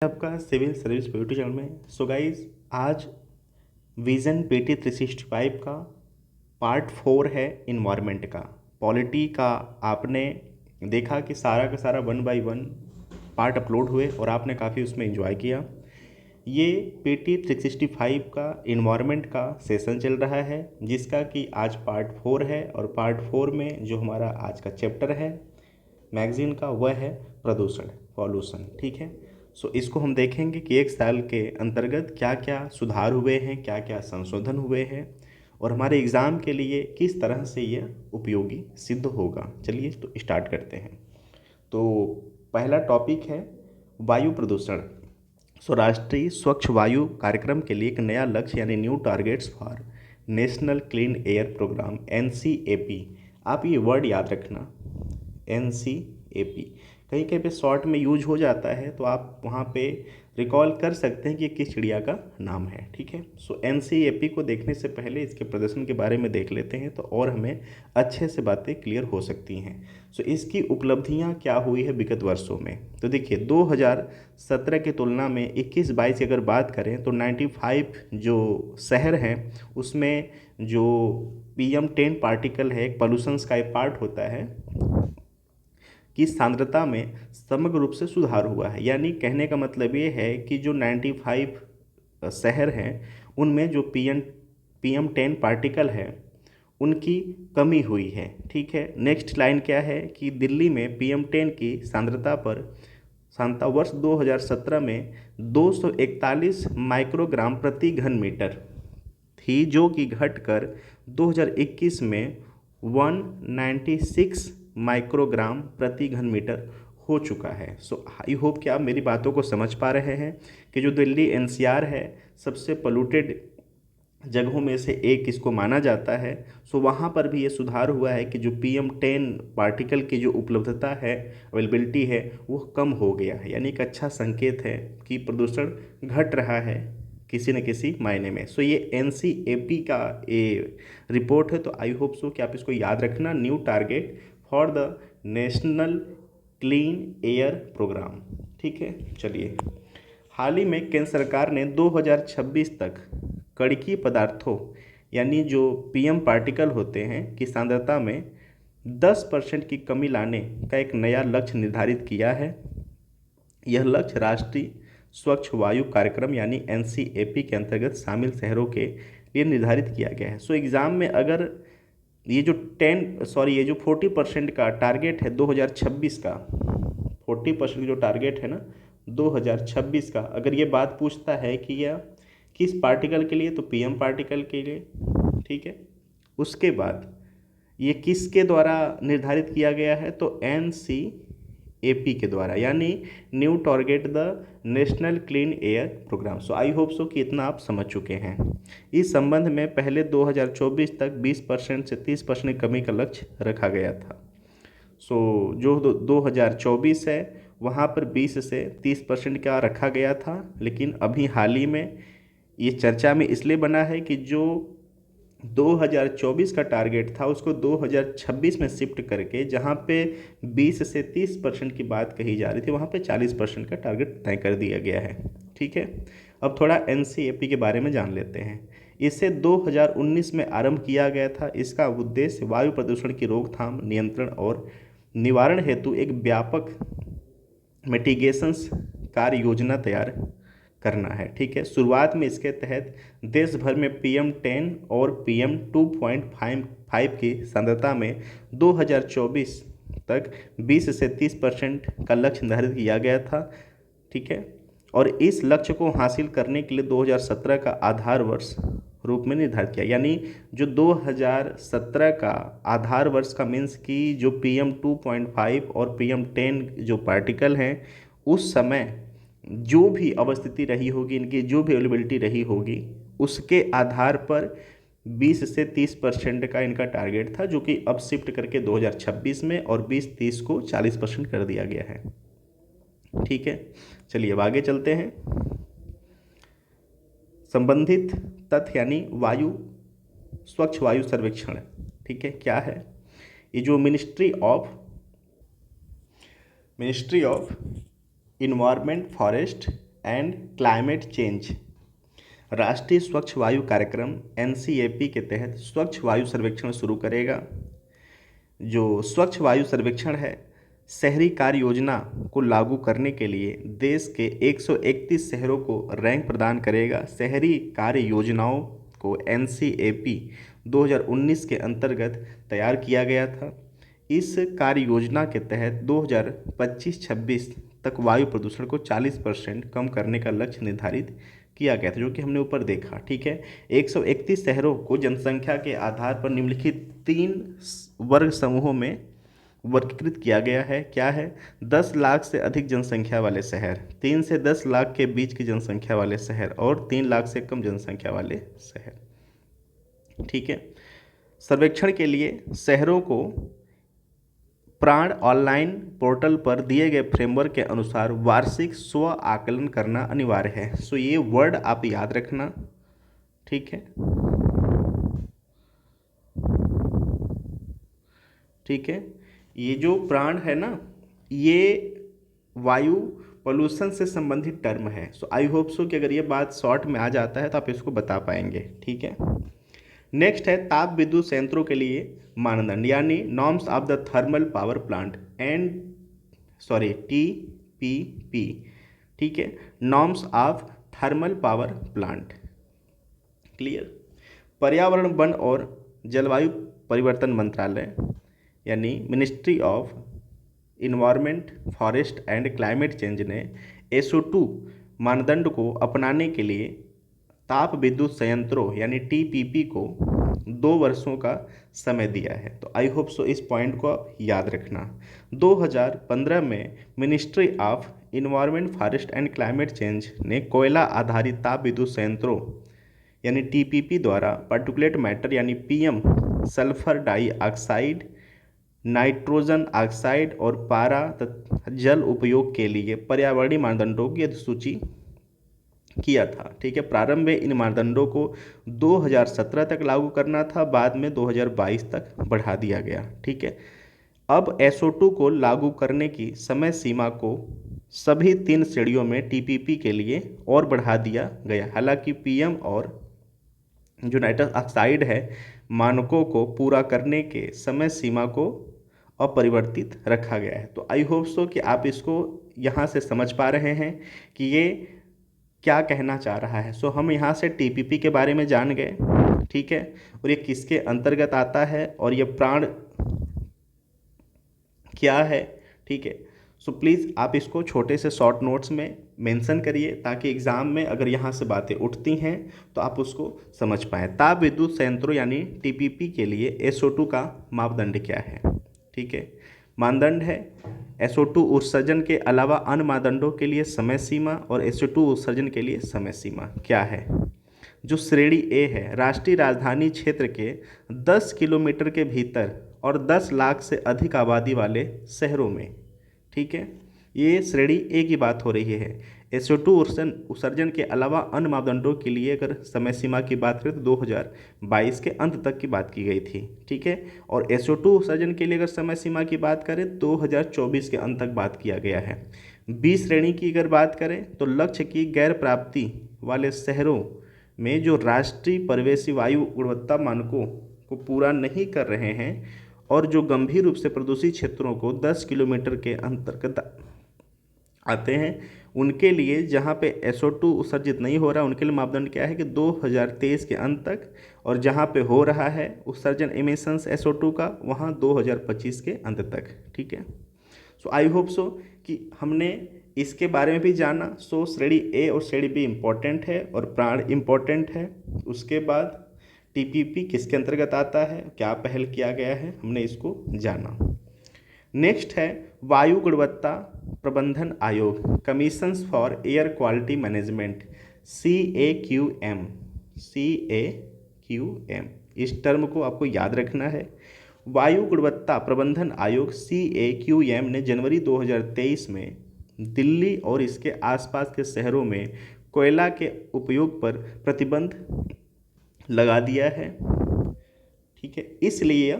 आपका civil service YouTube channel में। So guys, आज विज़न PT 365 का पार्ट 4 है इन्वायरमेंट का। पॉलिटी का आपने देखा कि सारा का सारा 1 बाय 1 पार्ट अपलोड हुए और आपने काफ़ी उसमें एंजॉय किया। ये PT 365 का इन्वायरमेंट का सेशन चल रहा है, जिसका कि आज पार्ट 4 है। और पार्ट 4 में जो हमारा आज का चैप्टर है मैगज़ीन का, वह है प्रदूषण, पॉल्यूशन। ठीक है, सो इसको हम देखेंगे कि एक साल के अंतर्गत क्या क्या सुधार हुए हैं, क्या क्या संशोधन हुए हैं और हमारे एग्ज़ाम के लिए किस तरह से यह उपयोगी सिद्ध होगा। चलिए तो स्टार्ट करते हैं। तो पहला टॉपिक है वायु प्रदूषण। सो राष्ट्रीय स्वच्छ वायु कार्यक्रम के लिए एक नया लक्ष्य यानी new targets for national clean air programme NCAP। आप ये वर्ड याद रखना, NCAP कहीं कहीं पे शॉर्ट में यूज हो जाता है, तो आप वहाँ पे रिकॉल कर सकते हैं कि किस चिड़िया का नाम है। ठीक है, सो NCAP को देखने से पहले इसके प्रदर्शन के बारे में देख लेते हैं, तो और हमें अच्छे से बातें क्लियर हो सकती हैं। सो इसकी उपलब्धियाँ क्या हुई है विगत वर्षों में, तो देखिए 2017 की तुलना में 21-22 की अगर बात करें तो 95 जो शहर हैं उसमें जो PM10 पार्टिकल है, एक पॉल्यूशंस का एक पार्ट होता है, की सांद्रता में समग्र रूप से सुधार हुआ है। यानी कहने का मतलब ये है कि जो 95 शहर हैं उनमें जो PM10 पार्टिकल है उनकी कमी हुई है। ठीक है, नेक्स्ट लाइन क्या है कि दिल्ली में PM10 की सांद्रता वर्ष 2017 में 241 माइक्रोग्राम प्रति घन मीटर थी, जो कि घटकर 2021 में 196 माइक्रोग्राम प्रति घन मीटर हो चुका है। सो आई होप कि आप मेरी बातों को समझ पा रहे हैं कि जो दिल्ली NCR है सबसे पोल्यूटेड जगहों में से एक इसको माना जाता है। सो वहाँ पर भी ये सुधार हुआ है कि जो PM10 पार्टिकल की जो उपलब्धता है, अवेलेबिलिटी है, वो कम हो गया है। यानी एक अच्छा संकेत है कि प्रदूषण घट रहा है किसी न किसी मायने में। सो ये NCAP का ये रिपोर्ट है, तो आई होप सो कि आप इसको याद रखना, new target for the national clean air programme. ठीक है, चलिए हाल ही में केंद्र सरकार ने 2026 तक कणकीय पदार्थों यानी जो PM पार्टिकल होते हैं की सांद्रता में 10% की कमी लाने का एक नया लक्ष्य निर्धारित किया है। यह लक्ष्य राष्ट्रीय स्वच्छ वायु कार्यक्रम यानी NCAP के अंतर्गत शामिल शहरों के लिए निर्धारित किया गया है। सो एग्ज़ाम में अगर ये जो 40% का टारगेट है 2026 का, 40% जो टारगेट है ना 2026 का, अगर ये बात पूछता है कि यह किस पार्टिकल के लिए, तो PM पार्टिकल के लिए। ठीक है, उसके बाद ये किसके द्वारा निर्धारित किया गया है, तो NCAP के द्वारा, यानी new target the national clean air programme. So I hope so कि इतना आप समझ चुके हैं। इस संबंध में पहले 2024 तक 20% से 30% की कमी का लक्ष्य रखा गया था। सो जो 2024 है वहाँ पर 20 से 30% का रखा गया था, लेकिन अभी हाल ही में ये चर्चा में इसलिए बना है कि जो 2024 का टारगेट था उसको 2026 में शिफ्ट करके जहाँ पे 20 से 30% की बात कही जा रही थी वहाँ पे 40% का टारगेट तय कर दिया गया है। ठीक है, अब थोड़ा NCAP के बारे में जान लेते हैं। इसे 2019 में आरंभ किया गया था। इसका उद्देश्य वायु प्रदूषण की रोकथाम, नियंत्रण और निवारण हेतु एक व्यापक मिटिगेशंस कार्य योजना तैयार करना है। ठीक है, शुरुआत में इसके तहत देश भर में PM10 और PM2.5 की सांद्रता में 2024 तक 20 से 30% का लक्ष्य निर्धारित किया गया था। ठीक है, और इस लक्ष्य को हासिल करने के लिए 2017 का आधार वर्ष रूप में निर्धारित किया। यानी जो 2017 का आधार वर्ष का मीन्स की जो PM2.5 और PM10 जो पार्टिकल हैं उस समय जो भी अवस्थिति रही होगी, इनकी जो भी अवेलेबिलिटी रही होगी, उसके आधार पर 20 से 30% का इनका टारगेट था, जो कि अब शिफ्ट करके 2026 में और 20-30 को 40% कर दिया गया है। ठीक है, चलिए अब आगे चलते हैं। संबंधित तथ्य यानी स्वच्छ वायु सर्वेक्षण। ठीक है, क्या है ये, जो ministry of environment, forest and climate change. राष्ट्रीय स्वच्छ वायु कार्यक्रम NCAP के तहत स्वच्छ वायु सर्वेक्षण शुरू करेगा। जो स्वच्छ वायु सर्वेक्षण है, शहरी कार्य योजना को लागू करने के लिए देश के 131 शहरों को रैंक प्रदान करेगा। शहरी कार्य योजनाओं को NCAP 2019 के अंतर्गत तैयार किया गया था। इस कार्य योजना के तहत 2025-26 तक वायु प्रदूषण को 40% कम करने का लक्ष्य निर्धारित किया गया था, जो कि हमने ऊपर देखा। ठीक है, 131 शहरों को जनसंख्या के आधार पर निम्नलिखित 3 वर्ग समूहों में वर्गीकृत किया गया है। क्या है? 10 लाख से अधिक जनसंख्या वाले शहर, 3 से 10 लाख के बीच की जनसंख्या वाले शहर और 3 लाख से कम जनसंख्या वाले शहर। ठीक है, सर्वेक्षण के लिए शहरों को प्राण ऑनलाइन पोर्टल पर दिए गए फ्रेमवर्क के अनुसार वार्षिक स्व आकलन करना अनिवार्य है। सो ये वर्ड आप याद रखना। ठीक है, ठीक है, ये जो प्राण है ना, ये वायु पोल्यूशन से संबंधित टर्म है। सो आई होप सो कि अगर ये बात शॉर्ट में आ जाता है तो आप इसको बता पाएंगे। ठीक है, नेक्स्ट है ताप विद्युत संयंत्रों के लिए मानदंड, यानी norms of the thermal power plant TPP। ठीक है, norms of thermal power plant. Clear. पर्यावरण, वन और जलवायु परिवर्तन मंत्रालय यानी ministry of environment, forest and climate change ने SO2 मानदंड को अपनाने के लिए ताप विद्युत संयंत्रों यानी TPP को 2 वर्षों का समय दिया है। तो आई होप सो इस पॉइंट को आप याद रखना। 2015 में ministry of environment, forest and climate change ने कोयला आधारित ताप विद्युत संयंत्रों यानी TPP द्वारा पार्टिकुलेट मैटर यानी PM, sulphur dioxide, nitrogen oxide और पारा तथा जल उपयोग के लिए पर्यावरणीय मानदंडों की अधिसूची किया था। ठीक है, प्रारंभ में इन मानदंडों को 2017 तक लागू करना था, बाद में 2022 तक बढ़ा दिया गया। ठीक है, अब SO2 को लागू करने की समय सीमा को सभी 3 श्रेणियों में TPP के लिए और बढ़ा दिया गया। हालांकि PM और जो नाइट्रस ऑक्साइड है मानकों को पूरा करने के समय सीमा को अपरिवर्तित रखा गया है। तो आई होप सो कि आप इसको यहाँ से समझ पा रहे हैं कि ये क्या कहना चाह रहा है। सो हम यहाँ से TPP के बारे में जान गए। ठीक है, और ये किसके अंतर्गत आता है और ये प्राण क्या है। ठीक है, सो प्लीज़ आप इसको छोटे से शॉर्ट नोट्स में मेंशन करिए ताकि एग्ज़ाम में अगर यहाँ से बातें उठती हैं तो आप उसको समझ पाएँ। ताप विद्युत संयंत्रों यानी TPP के लिए SO2 का मापदंड क्या है। ठीक है, मानदंड है SO2 उत्सर्जन के अलावा अन्य मानदंडों के लिए समय सीमा और SO2 उत्सर्जन के लिए समय सीमा क्या है। जो श्रेणी A है, राष्ट्रीय राजधानी क्षेत्र के 10 किलोमीटर के भीतर और 10 लाख से अधिक आबादी वाले शहरों में। ठीक है, ये श्रेणी A की बात हो रही है। SO2 उत्सर्जन के अलावा अन्य मापदंडों के लिए अगर समय सीमा की बात करें तो 2022 के अंत तक की बात की गई थी। ठीक है, और SO2 उत्सर्जन के लिए अगर समय सीमा की बात करें 2024 के अंत तक बात किया गया है। B श्रेणी की अगर बात करें तो लक्ष्य की गैर प्राप्ति वाले शहरों में जो राष्ट्रीय परिवेशी वायु गुणवत्ता मानकों को पूरा नहीं कर रहे हैं और जो गंभीर रूप से प्रदूषित क्षेत्रों को 10 किलोमीटर के अंतर्गत आते हैं, उनके लिए जहाँ पे SO2 उत्सर्जित नहीं हो रहा उनके लिए मापदंड क्या है कि 2023 के अंत तक, और जहाँ पे हो रहा है उत्सर्जन एमिशंस SO2 का वहाँ 2025 के अंत तक। ठीक है, सो आई होप सो कि हमने इसके बारे में भी जाना। सो श्रेणी A और श्रेणी B इम्पॉर्टेंट है और प्राण इम्पॉर्टेंट है। उसके बाद TPP किसके अंतर्गत आता है, क्या पहल किया गया है, हमने इसको जाना। नेक्स्ट है वायु गुणवत्ता प्रबंधन आयोग, commissions for air quality management, CAQM। इस टर्म को आपको याद रखना है। वायु गुणवत्ता प्रबंधन आयोग CAQM ने जनवरी 2023 में दिल्ली और इसके आसपास के शहरों में कोयला के उपयोग पर प्रतिबंध लगा दिया है। ठीक है, इसलिए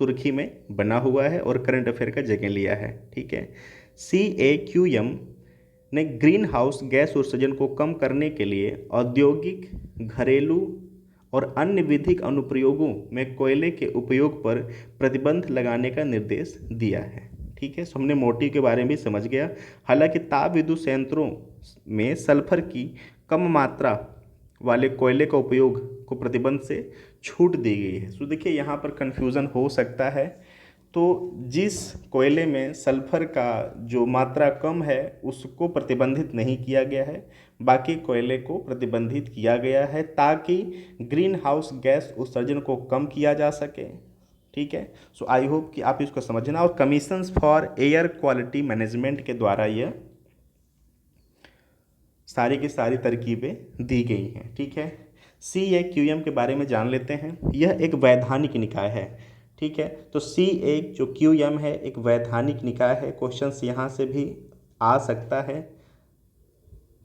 सुर्खी में बना हुआ है और करंट अफेयर का जगह लिया है। ठीक है, CAQM ने ग्रीन हाउस गैस उत्सर्जन को कम करने के लिए औद्योगिक, घरेलू और अन्य विधिक अनुप्रयोगों में कोयले के उपयोग पर प्रतिबंध लगाने का निर्देश दिया है। ठीक है, सो हमने मोटिव के बारे में भी समझ गया। हालांकि ताप विद्युत संयंत्रों में सल्फर की कम मात्रा वाले कोयले का उपयोग को प्रतिबंध से छूट दी गई है। सो देखिए यहाँ पर कन्फ्यूज़न हो सकता है। तो जिस कोयले में सल्फर का जो मात्रा कम है उसको प्रतिबंधित नहीं किया गया है, बाकी कोयले को प्रतिबंधित किया गया है ताकि ग्रीन हाउस गैस उत्सर्जन को कम किया जा सके। ठीक है, सो आई होप कि आप इसको समझना। और commissions for air quality management के द्वारा यह सारी की सारी तरकीबें दी गई हैं। ठीक है, CAQM के बारे में जान लेते हैं। यह एक वैधानिक निकाय है। ठीक है, तो CAQM है एक वैधानिक निकाय है। क्वेश्चंस यहाँ से भी आ सकता है।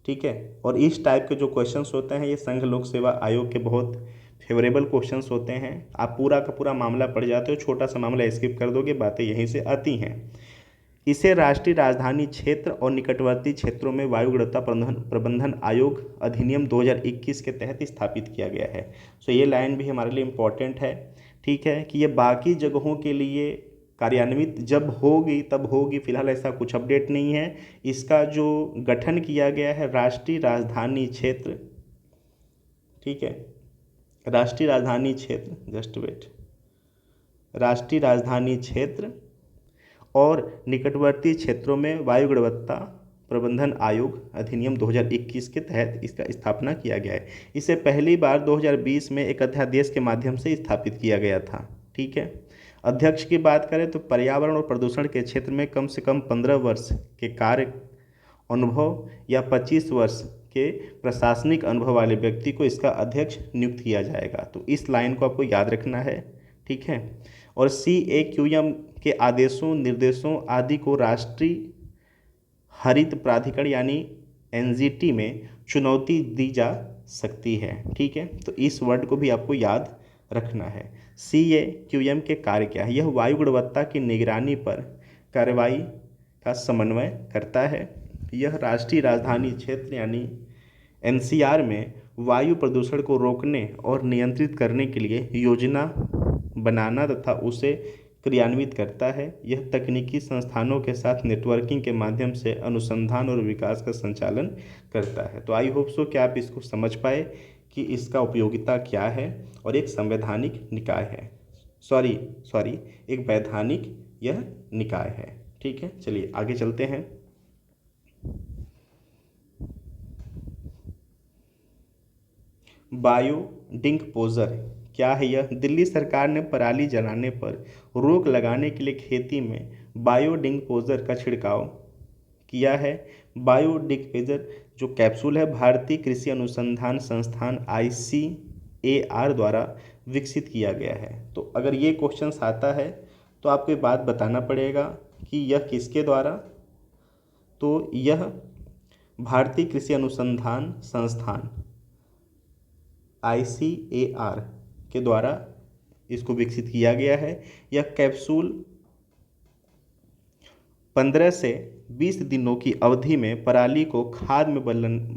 ठीक है, और इस टाइप के जो क्वेश्चंस होते हैं ये संघ लोक सेवा आयोग के बहुत फेवरेबल क्वेश्चंस होते हैं। आप पूरा का पूरा मामला पढ़ जाते हो, छोटा सा मामला स्किप कर दोगे, बातें यहीं से आती हैं। इसे राष्ट्रीय राजधानी क्षेत्र और निकटवर्ती क्षेत्रों में वायु गुणवत्ता प्रबंधन आयोग अधिनियम 2021 के तहत स्थापित किया गया है। सो ये लाइन भी हमारे लिए इम्पोर्टेंट है। ठीक है, कि ये बाकी जगहों के लिए कार्यान्वित जब होगी तब होगी, फिलहाल ऐसा कुछ अपडेट नहीं है। इसका जो गठन किया गया है राष्ट्रीय राजधानी क्षेत्र, ठीक है, राष्ट्रीय राजधानी क्षेत्र, जस्ट वेट, राष्ट्रीय राजधानी क्षेत्र और निकटवर्ती क्षेत्रों में वायु गुणवत्ता प्रबंधन आयोग अधिनियम 2021 के तहत इसका स्थापना किया गया है। इसे पहली बार 2020 में एक अध्यादेश के माध्यम से स्थापित किया गया था। ठीक है, अध्यक्ष की बात करें तो पर्यावरण और प्रदूषण के क्षेत्र में कम से कम 15 वर्ष के कार्य अनुभव या 25 वर्ष के प्रशासनिक अनुभव वाले व्यक्ति को इसका अध्यक्ष नियुक्त किया जाएगा। तो इस लाइन को आपको याद रखना है। ठीक है, और CAQM के आदेशों, निर्देशों आदि को राष्ट्रीय हरित प्राधिकरण यानी NGT में चुनौती दी जा सकती है। ठीक है, तो इस वर्ड को भी आपको याद रखना है। CAQM के कार्य क्या है? यह वायु गुणवत्ता की निगरानी पर कार्रवाई का समन्वय करता है। यह राष्ट्रीय राजधानी क्षेत्र यानी NCR में वायु प्रदूषण को रोकने और नियंत्रित करने के लिए योजना बनाना तथा उसे क्रियान्वित करता है। यह तकनीकी संस्थानों के साथ नेटवर्किंग के माध्यम से अनुसंधान और विकास का संचालन करता है। तो आई होप सो कि आप इसको समझ पाए कि इसका उपयोगिता क्या है। और एक संवैधानिक निकाय है, सॉरी एक वैधानिक यह निकाय है। ठीक है, चलिए आगे चलते हैं। बायोडिंकपोजर क्या है? यह दिल्ली सरकार ने पराली जलाने पर रोक लगाने के लिए खेती में बायोडिंकपोजर का छिड़काव किया है। बायोडिंकपोजर जो कैप्सूल है भारतीय कृषि अनुसंधान संस्थान ICAR द्वारा विकसित किया गया है। तो अगर ये क्वेश्चन आता है तो आपको बात बताना पड़ेगा कि यह किसके द्वारा, तो यह भारतीय कृषि अनुसंधान संस्थान ICAR के द्वारा इसको विकसित किया गया है। यह कैप्सूल 15 से 20 दिनों की अवधि में पराली को खाद में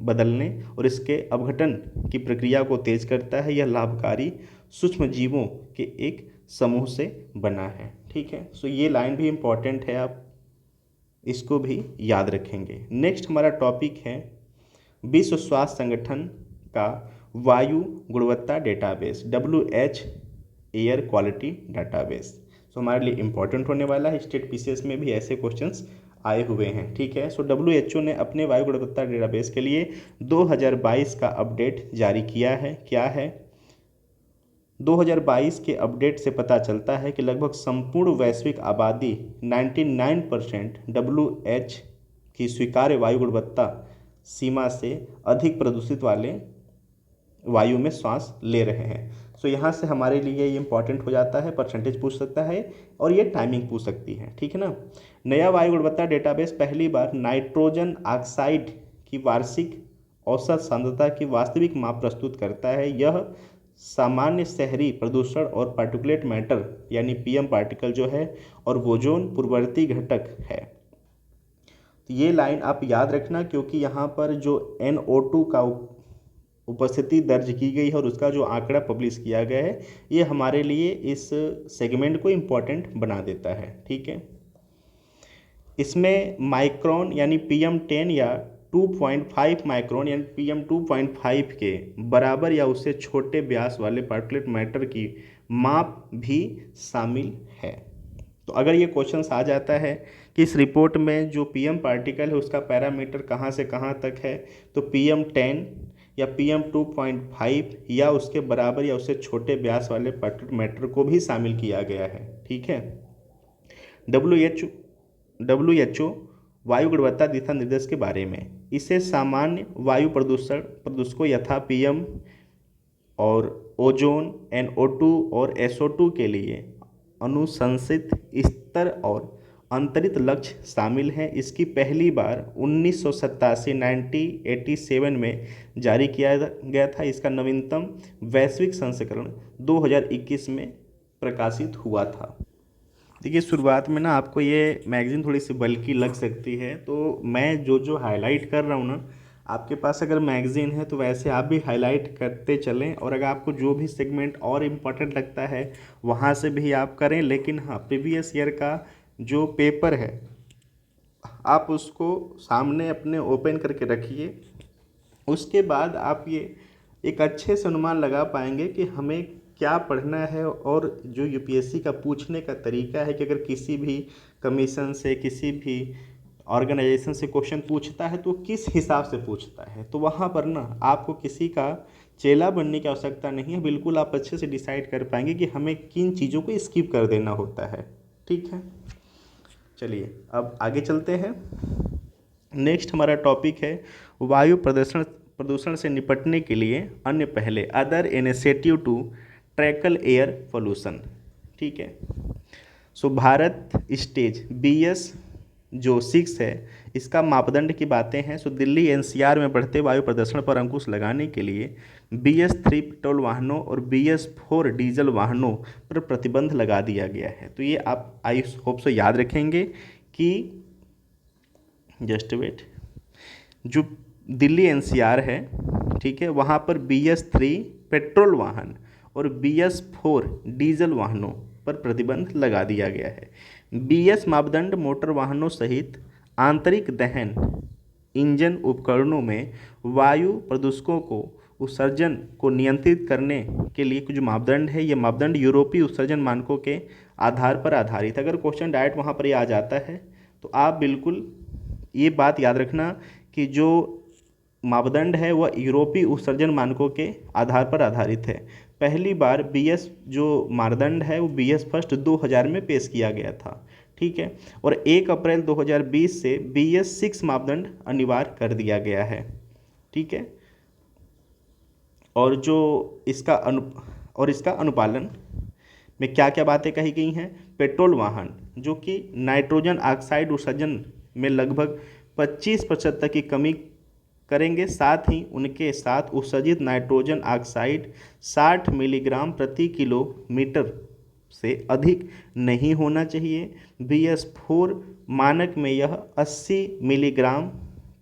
बदलने और इसके अपघटन की प्रक्रिया को तेज करता है। यह लाभकारी सूक्ष्म जीवों के एक समूह से बना है। ठीक है, सो ये लाइन भी इम्पॉर्टेंट है, आप इसको भी याद रखेंगे। नेक्स्ट हमारा टॉपिक है विश्व स्वास्थ्य संगठन का वायु गुणवत्ता database, WH air quality database. So हमारे लिए इम्पोर्टेंट होने वाला है। स्टेट PCS में भी ऐसे क्वेश्चंस आए हुए हैं। ठीक है, सो WHO ने अपने वायु गुणवत्ता डेटाबेस के लिए 2022 का अपडेट जारी किया है। क्या है? 2022 के अपडेट से पता चलता है कि लगभग संपूर्ण वैश्विक आबादी 99% WH की स्वीकार्य वायु गुणवत्ता सीमा से अधिक प्रदूषित वाले वायु में सांस ले रहे हैं। सो यहाँ से हमारे लिए ये इंपॉर्टेंट हो जाता है, परसेंटेज पूछ सकता है और ये टाइमिंग पूछ सकती है। ठीक है ना। नया वायु गुणवत्ता डेटाबेस पहली बार नाइट्रोजन ऑक्साइड की वार्षिक औसत सांद्रता की वास्तविक माप प्रस्तुत करता है। यह सामान्य शहरी प्रदूषण और पार्टिकुलेट मैटर यानी PM पार्टिकल जो है और ओजोन पूर्ववर्ती घटक है। तो ये लाइन आप याद रखना, क्योंकि यहाँ पर जो NO2 का उपस्थिति दर्ज की गई है और उसका जो आंकड़ा पब्लिश किया गया है, ये हमारे लिए इस सेगमेंट को इम्पॉर्टेंट बना देता है। ठीक है, इसमें माइक्रोन यानी PM10 या 2.5 माइक्रोन यानी PM2.5 के बराबर या उससे छोटे व्यास वाले पार्टिकुलेट मैटर की माप भी शामिल है। तो अगर ये क्वेश्चन आ जाता है कि इस रिपोर्ट में जो PM पार्टिकल है उसका पैरामीटर कहाँ से कहाँ तक है, तो PM10 या PM2.5 या उसके बराबर या उससे छोटे व्यास वाले पार्टिकुलेट मैटर को भी शामिल किया गया है। ठीक है, WHO वायु गुणवत्ता दिशा निर्देश के बारे में, इसे सामान्य वायु प्रदूषकों यथा PM और ओजोन, NO2 और SO2 के लिए अनुशंसित स्तर और अंतरित लक्ष्य शामिल हैं। इसकी पहली बार 1987 में जारी किया गया था। इसका नवीनतम वैश्विक संस्करण 2021 में प्रकाशित हुआ था। देखिए, शुरुआत में ना आपको ये मैगज़ीन थोड़ी सी बल्कि लग सकती है, तो मैं जो हाईलाइट कर रहा हूँ ना, आपके पास अगर मैगज़ीन है तो वैसे आप भी हाईलाइट करते चलें, और अगर आपको जो भी सेगमेंट और इम्पोर्टेंट लगता है वहाँ से भी आप करें। लेकिन हाँ, प्रीवियस ईयर का जो पेपर है आप उसको सामने अपने ओपन करके रखिए। उसके बाद आप ये एक अच्छे से अनुमान लगा पाएंगे कि हमें क्या पढ़ना है, और जो UPSC का पूछने का तरीका है कि अगर किसी भी कमीशन से, किसी भी ऑर्गेनाइजेशन से क्वेश्चन पूछता है तो किस हिसाब से पूछता है, तो वहाँ पर ना आपको किसी का चेला बनने की आवश्यकता नहीं है। बिल्कुल आप अच्छे से डिसाइड कर पाएंगे कि हमें किन चीज़ों को स्किप कर देना होता है। ठीक है, चलिए अब आगे चलते हैं। नेक्स्ट हमारा टॉपिक है वायु प्रदूषण से निपटने के लिए अन्य पहले, other initiative to tackle air pollution. ठीक है, सो भारत स्टेज BS जो 6 है, इसका मापदंड की बातें हैं। सो दिल्ली NCR में बढ़ते वायु प्रदूषण पर अंकुश लगाने के लिए BS3 पेट्रोल वाहनों और BS4 डीजल वाहनों पर प्रतिबंध लगा दिया गया है। तो ये आप आई होप से याद रखेंगे कि जस्ट वेट, जो दिल्ली NCR है, ठीक है, वहाँ पर BS3 पेट्रोल वाहन और BS4 डीजल वाहनों पर प्रतिबंध लगा दिया गया है। BS मापदंड मोटर वाहनों सहित आंतरिक दहन इंजन उपकरणों में वायु प्रदूषकों को उत्सर्जन को नियंत्रित करने के लिए कुछ मापदंड है। ये मापदंड यूरोपीय उत्सर्जन मानकों के आधार पर आधारित। अगर क्वेश्चन डायरेक्ट वहाँ पर ये आ जाता है तो आप बिल्कुल ये बात याद रखना कि जो मापदंड है वह यूरोपीय उत्सर्जन मानकों के आधार पर आधारित है। पहली बार BS जो मानदंड है वो BS फर्स्ट 2000 में पेश किया गया था। ठीक है, और 1 अप्रैल 2020 से BS6 मापदंड अनिवार्य कर दिया गया है। ठीक है, और जो इसका अनुपालन में क्या क्या बातें कही गई हैं। पेट्रोल वाहन जो कि नाइट्रोजन ऑक्साइड उत्सर्जन में लगभग 25% तक की कमी करेंगे, साथ ही उनके साथ उत्सर्जित नाइट्रोजन ऑक्साइड 60 मिलीग्राम प्रति किलोमीटर से अधिक नहीं होना चाहिए। BS4 मानक में यह 80 मिलीग्राम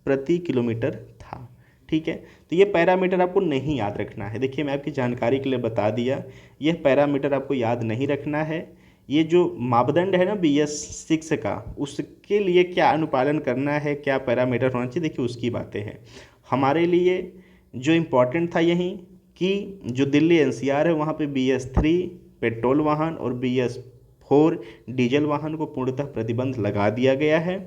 प्रति किलोमीटर था। ठीक है, तो ये पैरामीटर आपको नहीं याद रखना है। देखिए, मैं आपकी जानकारी के लिए बता दिया, यह पैरामीटर आपको याद नहीं रखना है। ये जो मापदंड है ना BS6 का, उसके लिए क्या अनुपालन करना है, क्या पैरामीटर होना चाहिए, देखिए उसकी बातें हैं। हमारे लिए जो इम्पोर्टेंट था यही कि जो दिल्ली NCR है वहाँ पे BS3 पेट्रोल वाहन और BS4 डीजल वाहन को पूर्णतः प्रतिबंध लगा दिया गया है।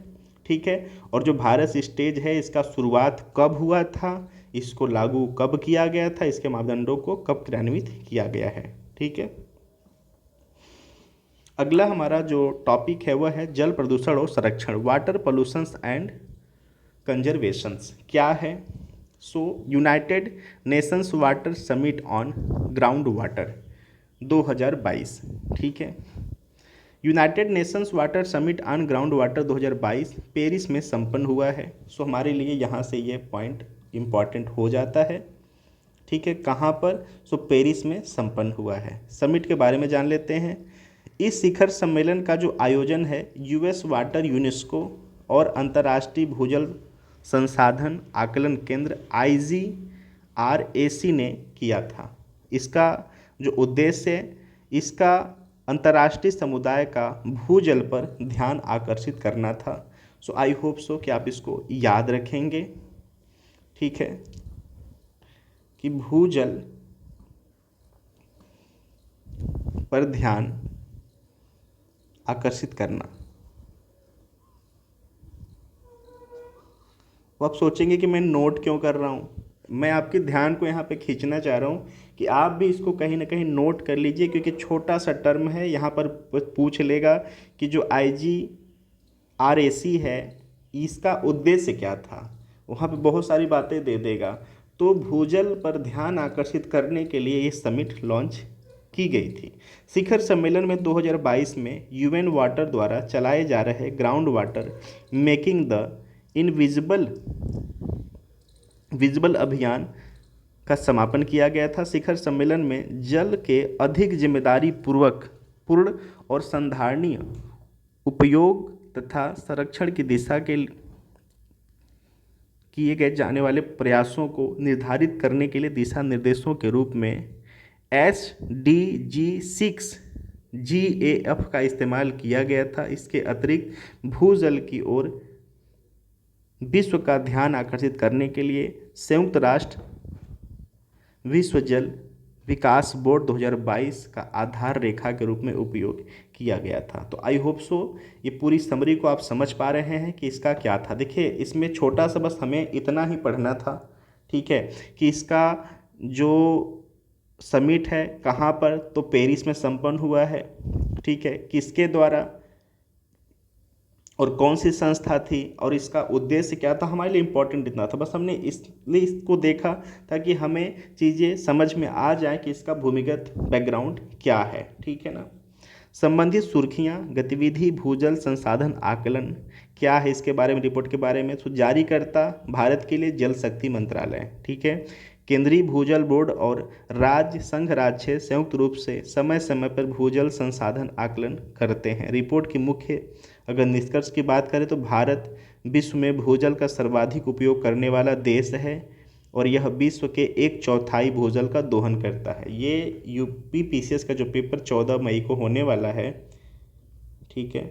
ठीक है, और जो भारत स्टेज है इसका शुरुआत कब हुआ था, इसको लागू कब किया गया था, इसके मापदंडों को कब क्रियान्वित किया गया है। ठीक है, अगला हमारा जो टॉपिक है वह है जल प्रदूषण और संरक्षण, वाटर पोल्यूशंस एंड कंजर्वेशंस क्या है। So United Nations water summit on ground water 2022। ठीक है, United Nations water summit on ground water 2022 Paris में संपन्न हुआ है। सो हमारे लिए यहाँ से ये पॉइंट इम्पॉर्टेंट हो जाता है। ठीक है, कहाँ पर, सो पेरिस में संपन्न हुआ है। समिट के बारे में जान लेते हैं। इस शिखर सम्मेलन का जो आयोजन है US वाटर यूनेस्को और अंतर्राष्ट्रीय भूजल संसाधन आकलन केंद्र IGRAC ने किया था। इसका जो उद्देश्य है, इसका अंतर्राष्ट्रीय समुदाय का भूजल पर ध्यान आकर्षित करना था। सो आई होप सो कि आप इसको याद रखेंगे, ठीक है, कि भूजल पर ध्यान आकर्षित करना। वो आप सोचेंगे कि मैं नोट क्यों कर रहा हूँ, मैं आपके ध्यान को यहाँ पे खींचना चाह रहा हूँ कि आप भी इसको कहीं ना कहीं नोट कर लीजिए, क्योंकि छोटा सा टर्म है, यहाँ पर पूछ लेगा कि जो IGRAC है इसका उद्देश्य क्या था, वहाँ पे बहुत सारी बातें दे देगा। तो भूजल पर ध्यान आकर्षित करने के लिए ये समिट लॉन्च की गई थी। शिखर सम्मेलन में 2022 में UN वाटर द्वारा चलाए जा रहे ground water making the visible अभियान का समापन किया गया था। शिखर सम्मेलन में जल के अधिक जिम्मेदारी पूर्ण और संधारणीय उपयोग तथा संरक्षण की दिशा के किए गए जाने वाले प्रयासों को निर्धारित करने के लिए दिशा निर्देशों के रूप में SDG 6 GAF का इस्तेमाल किया गया था। इसके अतिरिक्त भूजल की ओर विश्व का ध्यान आकर्षित करने के लिए संयुक्त राष्ट्र विश्व जल विकास बोर्ड 2022 का आधार रेखा के रूप में उपयोग किया गया था। तो आई होप सो ये पूरी समरी को आप समझ पा रहे हैं कि इसका क्या था। देखिए इसमें छोटा सा बस हमें इतना ही पढ़ना था, ठीक है, कि इसका जो समिट है कहाँ पर, तो पेरिस में संपन्न हुआ है, ठीक है, किसके द्वारा और कौन सी संस्था थी और इसका उद्देश्य क्या था, हमारे लिए इम्पोर्टेंट इतना था। बस हमने इसलिए इसको देखा ताकि हमें चीज़ें समझ में आ जाए कि इसका भूमिगत बैकग्राउंड क्या है, ठीक है ना। संबंधित सुर्खियाँ, गतिविधि भूजल संसाधन आकलन क्या है, इसके बारे में रिपोर्ट के बारे में। तो जारीकर्ता भारत के लिए जल शक्ति मंत्रालय, ठीक है। केंद्रीय भूजल बोर्ड और राज्य संघ राज्य संयुक्त रूप से समय समय पर भूजल संसाधन आकलन करते हैं। रिपोर्ट की मुख्य अगर निष्कर्ष की बात करें तो भारत विश्व में भूजल का सर्वाधिक उपयोग करने वाला देश है और यह विश्व के 1/4 भूजल का दोहन करता है। ये UPPCS का जो पेपर 14 मई को होने वाला है, ठीक है,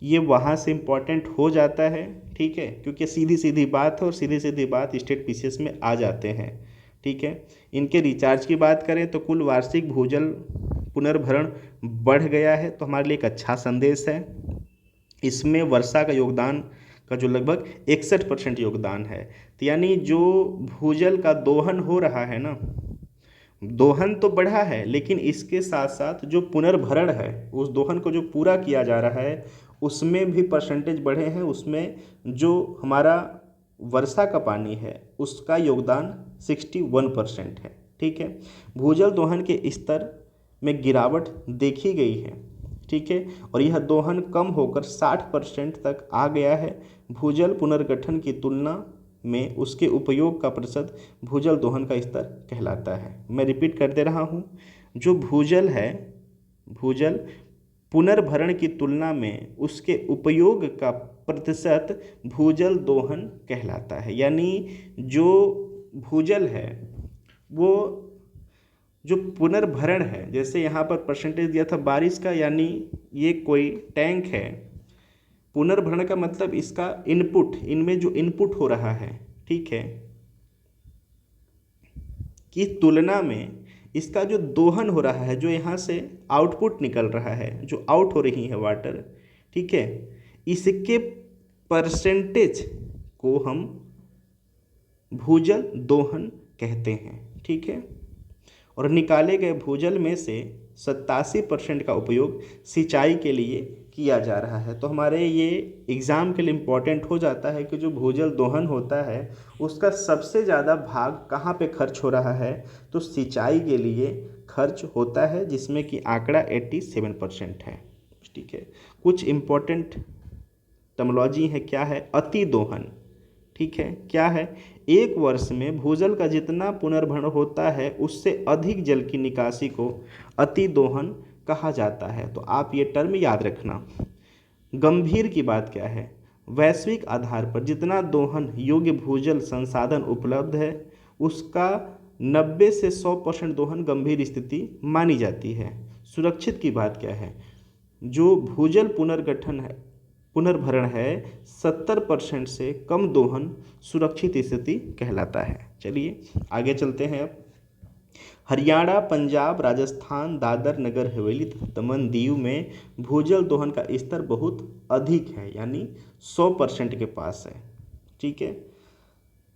ये वहाँ से इम्पॉर्टेंट हो जाता है, ठीक है, क्योंकि सीधी सीधी बात है और सीधी सीधी बात स्टेट PCS में आ जाते हैं, ठीक है। इनके रिचार्ज की बात करें तो कुल वार्षिक भूजल पुनर्भरण बढ़ गया है, तो हमारे लिए एक अच्छा संदेश है। इसमें वर्षा का योगदान का जो लगभग 61% योगदान है। तो यानी जो भूजल का दोहन हो रहा है ना, दोहन तो बढ़ा है, लेकिन इसके साथ साथ जो पुनर्भरण है, उस दोहन को जो पूरा किया जा रहा है उसमें भी परसेंटेज बढ़े हैं। उसमें जो हमारा वर्षा का पानी है उसका योगदान 61% है, ठीक है। भूजल दोहन के स्तर में गिरावट देखी गई है, ठीक है, और यह दोहन कम होकर 60% तक आ गया है। भूजल पुनर्गठन की तुलना में उसके उपयोग का प्रतिशत भूजल दोहन का स्तर कहलाता है। मैं रिपीट कर दे रहा हूँ, जो भूजल है, भूजल पुनर्भरण की तुलना में उसके उपयोग का प्रतिशत भूजल दोहन कहलाता है। यानी जो भूजल है वो जो पुनर्भरण है, जैसे यहाँ पर परसेंटेज दिया था बारिश का, यानी ये कोई टैंक है, पुनर्भरण का मतलब इसका इनपुट, इनमें जो इनपुट हो रहा है, ठीक है, की तुलना में इसका जो दोहन हो रहा है, जो यहाँ से आउटपुट निकल रहा है, जो आउट हो रही है वाटर, ठीक है, इसके परसेंटेज को हम भूजल दोहन कहते हैं, ठीक है। और निकाले गए भूजल में से 87% का उपयोग सिंचाई के लिए किया जा रहा है। तो हमारे ये एग्ज़ाम के लिए इम्पॉर्टेंट हो जाता है कि जो भूजल दोहन होता है उसका सबसे ज़्यादा भाग कहाँ पे खर्च हो रहा है, तो सिंचाई के लिए खर्च होता है, जिसमें कि आंकड़ा 87% है, ठीक है। कुछ इम्पॉर्टेंट टर्मिनोलॉजी है, क्या है, अति दोहन, ठीक है, क्या है, एक वर्ष में भूजल का जितना पुनर्भरण होता है उससे अधिक जल की निकासी को अति दोहन कहा जाता है। तो आप ये टर्म याद रखना। गंभीर की बात क्या है, वैश्विक आधार पर जितना दोहन योग्य भूजल संसाधन उपलब्ध है उसका 90 से 100% दोहन गंभीर स्थिति मानी जाती है। सुरक्षित की बात क्या है, जो भूजल पुनर्गठन है पुनर्भरण है 70% से कम दोहन सुरक्षित स्थिति कहलाता है। चलिए आगे चलते हैं। अब हरियाणा, पंजाब, राजस्थान, दादर नगर हवेली तथा दमन दीव में भूजल दोहन का स्तर बहुत अधिक है, यानी 100% के पास है। ठीक है,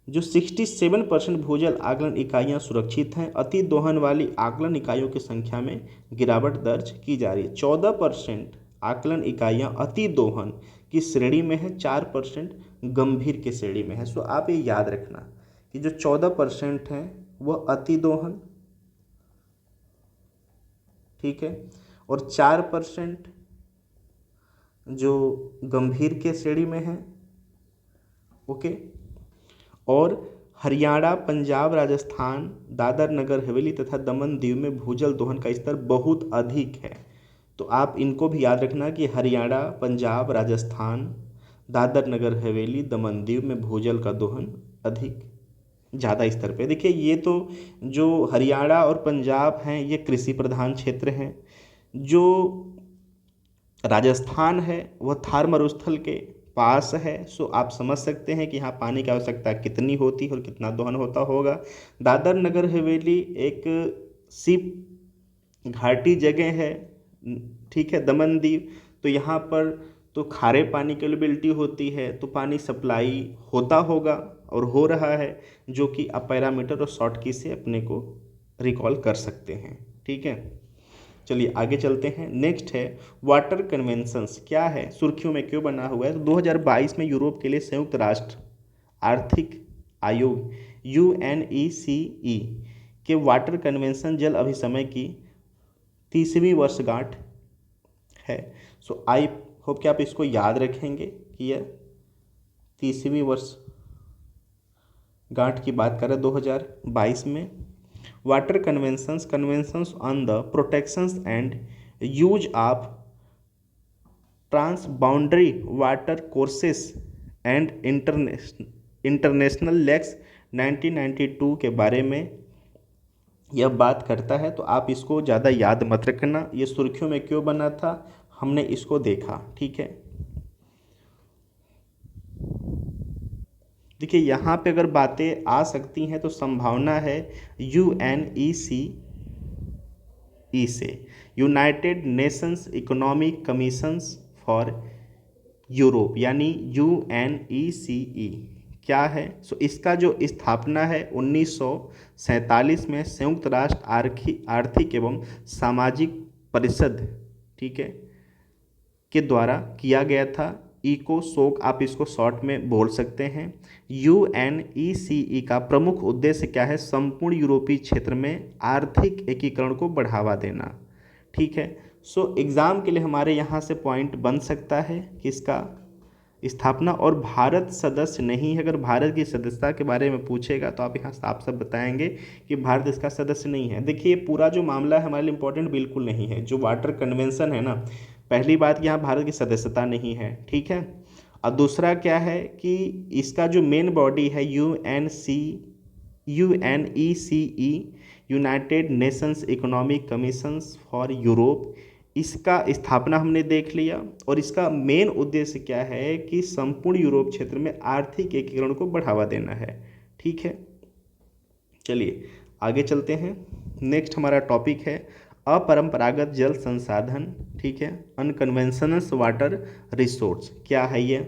जो 67% भूजल आकलन इकाइयाँ सुरक्षित हैं। अति दोहन वाली आकलन इकाइयों की संख्या में गिरावट दर्ज की जा रही है। 14% आकलन इकाइयाँ अति दोहन की श्रेणी में है, 4% गंभीर की श्रेणी में है। सो आप ये याद रखना कि जो 14% है वह अति दोहन, ठीक है, और 4% जो गंभीर के श्रेणी में है। ओके, और हरियाणा, पंजाब, राजस्थान, दादर नगर हवेली तथा दमन दीव में भूजल दोहन का स्तर बहुत अधिक है। तो आप इनको भी याद रखना कि हरियाणा, पंजाब, राजस्थान, दादर नगर हवेली, दमन दीव में भूजल का दोहन अधिक ज़्यादा स्तर पे। देखिए ये तो जो हरियाणा और पंजाब हैं ये कृषि प्रधान क्षेत्र हैं, जो राजस्थान है वह थार मरुस्थल के पास है। सो आप समझ सकते हैं कि यहाँ पानी की आवश्यकता कितनी होती है और कितना दोहन होता होगा। दादर नगर हवेली एक सिप घाटी जगह है, ठीक है, दमन दीव, तो यहाँ पर तो खारे पानी की अवेलेबिलिटी होती है, तो पानी सप्लाई होता होगा और हो रहा है, जो कि आप पैरामीटर और शॉर्ट की से अपने को रिकॉल कर सकते हैं। ठीक है, चलिए आगे चलते हैं। नेक्स्ट है वाटर कन्वेंशंस। क्या है, सुर्खियों में क्यों बना हुआ है, तो 2022 में यूरोप के लिए संयुक्त राष्ट्र आर्थिक आयोग UNECE के वाटर कन्वेंशन जल अभिसमय की 30वीं वर्षगांठ है। सो आई होप कि आप इसको याद रखेंगे कि यह 30वीं वर्षगांठ की बात करें 2022 में। Water conventions on the protections and use of transboundary water courses and international lakes 1992 के बारे में यह बात करता है। तो आप इसको ज़्यादा याद मत रखना, ये सुर्खियों में क्यों बना था हमने इसको देखा। ठीक है, देखिए यहाँ पे अगर बातें आ सकती हैं तो संभावना है UNECE से, United Nations economic commissions for Europe, यानी UNECE क्या है। सो इसका जो स्थापना है 1947 में संयुक्त राष्ट्र आर्थिक एवं सामाजिक परिषद, ठीक है, के द्वारा किया गया था। इकोसोक आप इसको शॉर्ट में बोल सकते हैं। UNECE का प्रमुख उद्देश्य क्या है, संपूर्ण यूरोपीय क्षेत्र में आर्थिक एकीकरण को बढ़ावा देना। ठीक है, सो एग्ज़ाम के लिए हमारे यहाँ से पॉइंट बन सकता है कि इसका स्थापना, और भारत सदस्य नहीं है। अगर भारत की सदस्यता के बारे में पूछेगा तो आप यहाँ साफ साफ बताएंगे कि भारत इसका सदस्य नहीं है। देखिए पूरा जो मामला है हमारे लिए इम्पोर्टेंट बिल्कुल नहीं है। जो वाटर कन्वेंशन है ना, पहली बात यहाँ भारत की सदस्यता नहीं है, ठीक है, और दूसरा क्या है कि इसका जो मेन बॉडी है UNECE, United Nations economic commissions for Europe, इसका स्थापना हमने देख लिया, और इसका मेन उद्देश्य क्या है कि संपूर्ण यूरोप क्षेत्र में आर्थिक एकीकरण को बढ़ावा देना है। ठीक है, चलिए आगे चलते हैं। नेक्स्ट हमारा टॉपिक है अपरंपरागत जल संसाधन, ठीक है, अनकन्वेंशनल वाटर रिसोर्स। क्या है ये,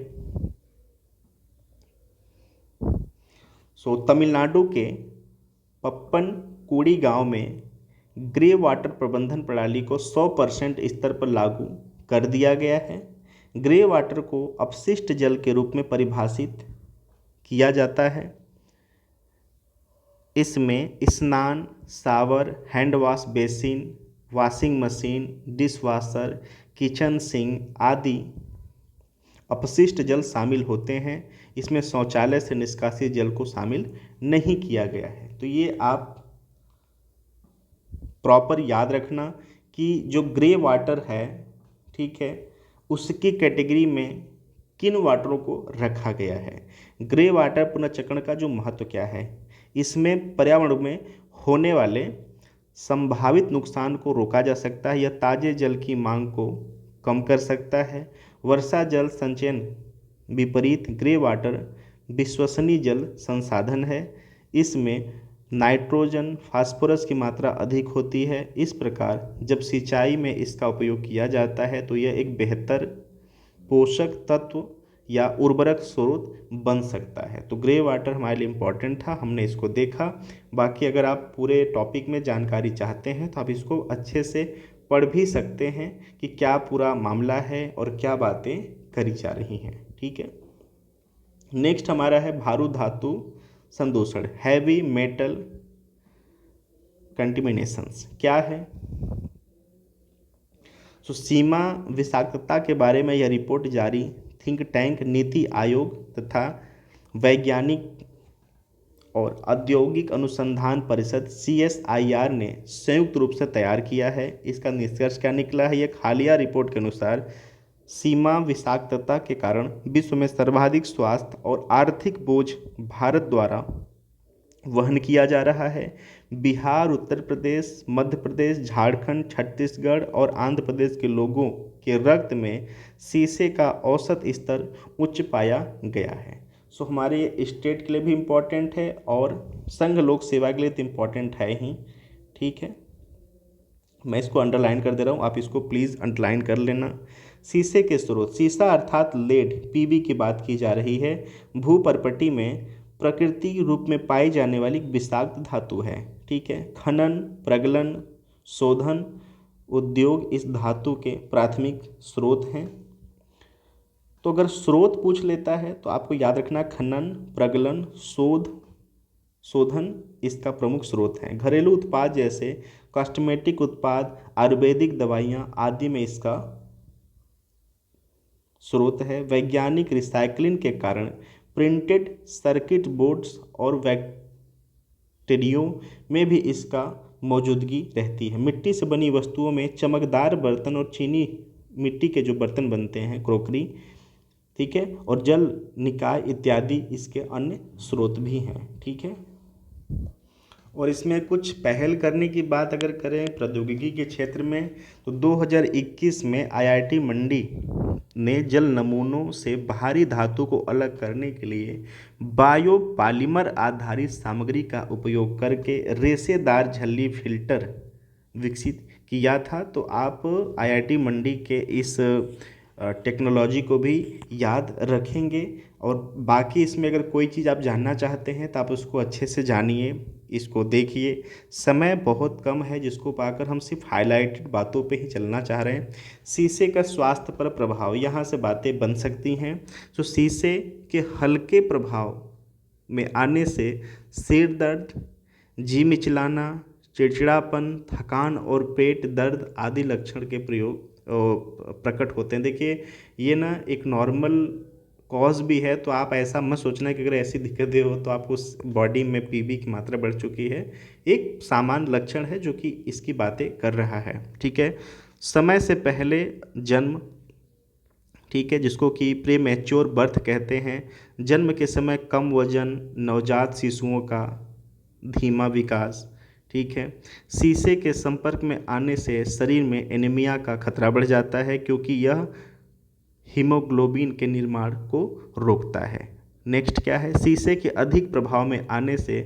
तमिलनाडु के पप्पनकुड़ी गांव में ग्रे वाटर प्रबंधन प्रणाली को 100% स्तर पर लागू कर दिया गया है। ग्रे वाटर को अपशिष्ट जल के रूप में परिभाषित किया जाता है। इसमें स्नान, shower, hand wash basin, washing machine, dish washer, kitchen sink आदि अपशिष्ट जल शामिल होते हैं। इसमें शौचालय से निष्कासित जल को शामिल नहीं किया गया है। तो ये आप प्रॉपर याद रखना कि जो ग्रे वाटर है, ठीक है, उसकी कैटेगरी में किन वाटरों को रखा गया है। ग्रे वाटर पुनर्चक्रण का जो महत्व क्या है, इसमें पर्यावरण में होने वाले संभावित नुकसान को रोका जा सकता है। यह ताजे जल की मांग को कम कर सकता है। वर्षा जल संचयन विपरीत ग्रे वाटर विश्वसनीय जल संसाधन है। इसमें नाइट्रोजन फास्फोरस की मात्रा अधिक होती है। इस प्रकार जब सिंचाई में इसका उपयोग किया जाता है तो यह एक बेहतर पोषक तत्व या उर्वरक स्रोत बन सकता है। तो ग्रे वाटर हमारे लिए इम्पॉर्टेंट था, हमने इसको देखा। बाकी अगर आप पूरे टॉपिक में जानकारी चाहते हैं तो आप इसको अच्छे से पढ़ भी सकते हैं कि क्या पूरा मामला है और क्या बातें करी जा रही हैं। ठीक है, नेक्स्ट हमारा है भारू धातु संदूषण, हैवी मेटल कंटिमिनेशंस क्या है। तो सीमा विषाक्तता के बारे में यह रिपोर्ट जारी थिंक टैंक नीति आयोग तथा वैज्ञानिक और औद्योगिक अनुसंधान परिषद CSIR ने संयुक्त रूप से तैयार किया है। इसका निष्कर्ष क्या निकला है, एक हालिया रिपोर्ट के अनुसार सीमा विषाक्तता के कारण विश्व में सर्वाधिक स्वास्थ्य और आर्थिक बोझ भारत द्वारा वहन किया जा रहा है। बिहार, उत्तर प्रदेश, मध्य प्रदेश, झारखंड, छत्तीसगढ़ और आंध्र प्रदेश के लोगों के रक्त में शीशे का औसत स्तर उच्च पाया गया है। सो हमारे स्टेट के लिए भी इम्पॉर्टेंट है और संघ लोक सेवा के लिए तो इम्पॉर्टेंट है ही। ठीक है, मैं इसको अंडरलाइन कर दे रहा हूँ, आप इसको प्लीज़ अंडरलाइन कर लेना। शीशे के स्रोत, शीशा अर्थात लेड PB की बात की जा रही है। भूपर्पटी में प्राकृतिक रूप में पाई जाने वाली विषाक्त धातु है। ठीक है, खनन, प्रगलन, शोधन उद्योग इस धातु के प्राथमिक स्रोत हैं। तो अगर स्रोत पूछ लेता है तो आपको याद रखना खनन, प्रगलन, शोधन इसका प्रमुख स्रोत हैं। घरेलू उत्पाद जैसे कॉस्मेटिक उत्पाद, आयुर्वेदिक दवाइयाँ आदि में इसका स्रोत है। वैज्ञानिक रिसाइकलिंग के कारण प्रिंटेड सर्किट बोर्ड्स और बैक्टीरियो में भी इसका मौजूदगी रहती है। मिट्टी से बनी वस्तुओं में चमकदार बर्तन और चीनी मिट्टी के जो बर्तन बनते हैं, क्रोकरी, ठीक है, और जल निकाय इत्यादि इसके अन्य स्रोत भी हैं। ठीक है, और इसमें कुछ पहल करने की बात अगर करें प्रौद्योगिकी के क्षेत्र में तो 2021 में IIT मंडी ने जल नमूनों से भारी धातु को अलग करने के लिए बायोपॉलिमर आधारित सामग्री का उपयोग करके रेशेदार झिल्ली फिल्टर विकसित किया था। तो आप IIT मंडी के इस टेक्नोलॉजी को भी याद रखेंगे। और बाकी इसमें अगर कोई चीज़ आप जानना चाहते हैं तो आप उसको अच्छे से जानिए, इसको देखिए। समय बहुत कम है जिसको पाकर हम सिर्फ हाईलाइटेड बातों पे ही चलना चाह रहे हैं। शीशे का स्वास्थ्य पर प्रभाव, यहाँ से बातें बन सकती हैं। तो शीशे के हल्के प्रभाव में आने से सिर दर्द, जी मिचलाना, चिड़चिड़ापन, थकान और पेट दर्द आदि लक्षण के प्रकट होते हैं। देखिए ये ना एक नॉर्मल कॉज भी है, तो आप ऐसा मत सोचना कि अगर ऐसी दिक्कतें हो तो आपको उस बॉडी में PB की मात्रा बढ़ चुकी है। एक सामान्य लक्षण है जो कि इसकी बातें कर रहा है। ठीक है, समय से पहले जन्म, ठीक है, जिसको कि प्रीमैच्योर बर्थ कहते हैं। जन्म के समय कम वजन, नवजात शिशुओं का धीमा विकास। ठीक है, शीशे के संपर्क में आने से शरीर में एनीमिया का खतरा बढ़ जाता है क्योंकि यह हीमोग्लोबिन के निर्माण को रोकता है। नेक्स्ट क्या है, शीशे के अधिक प्रभाव में आने से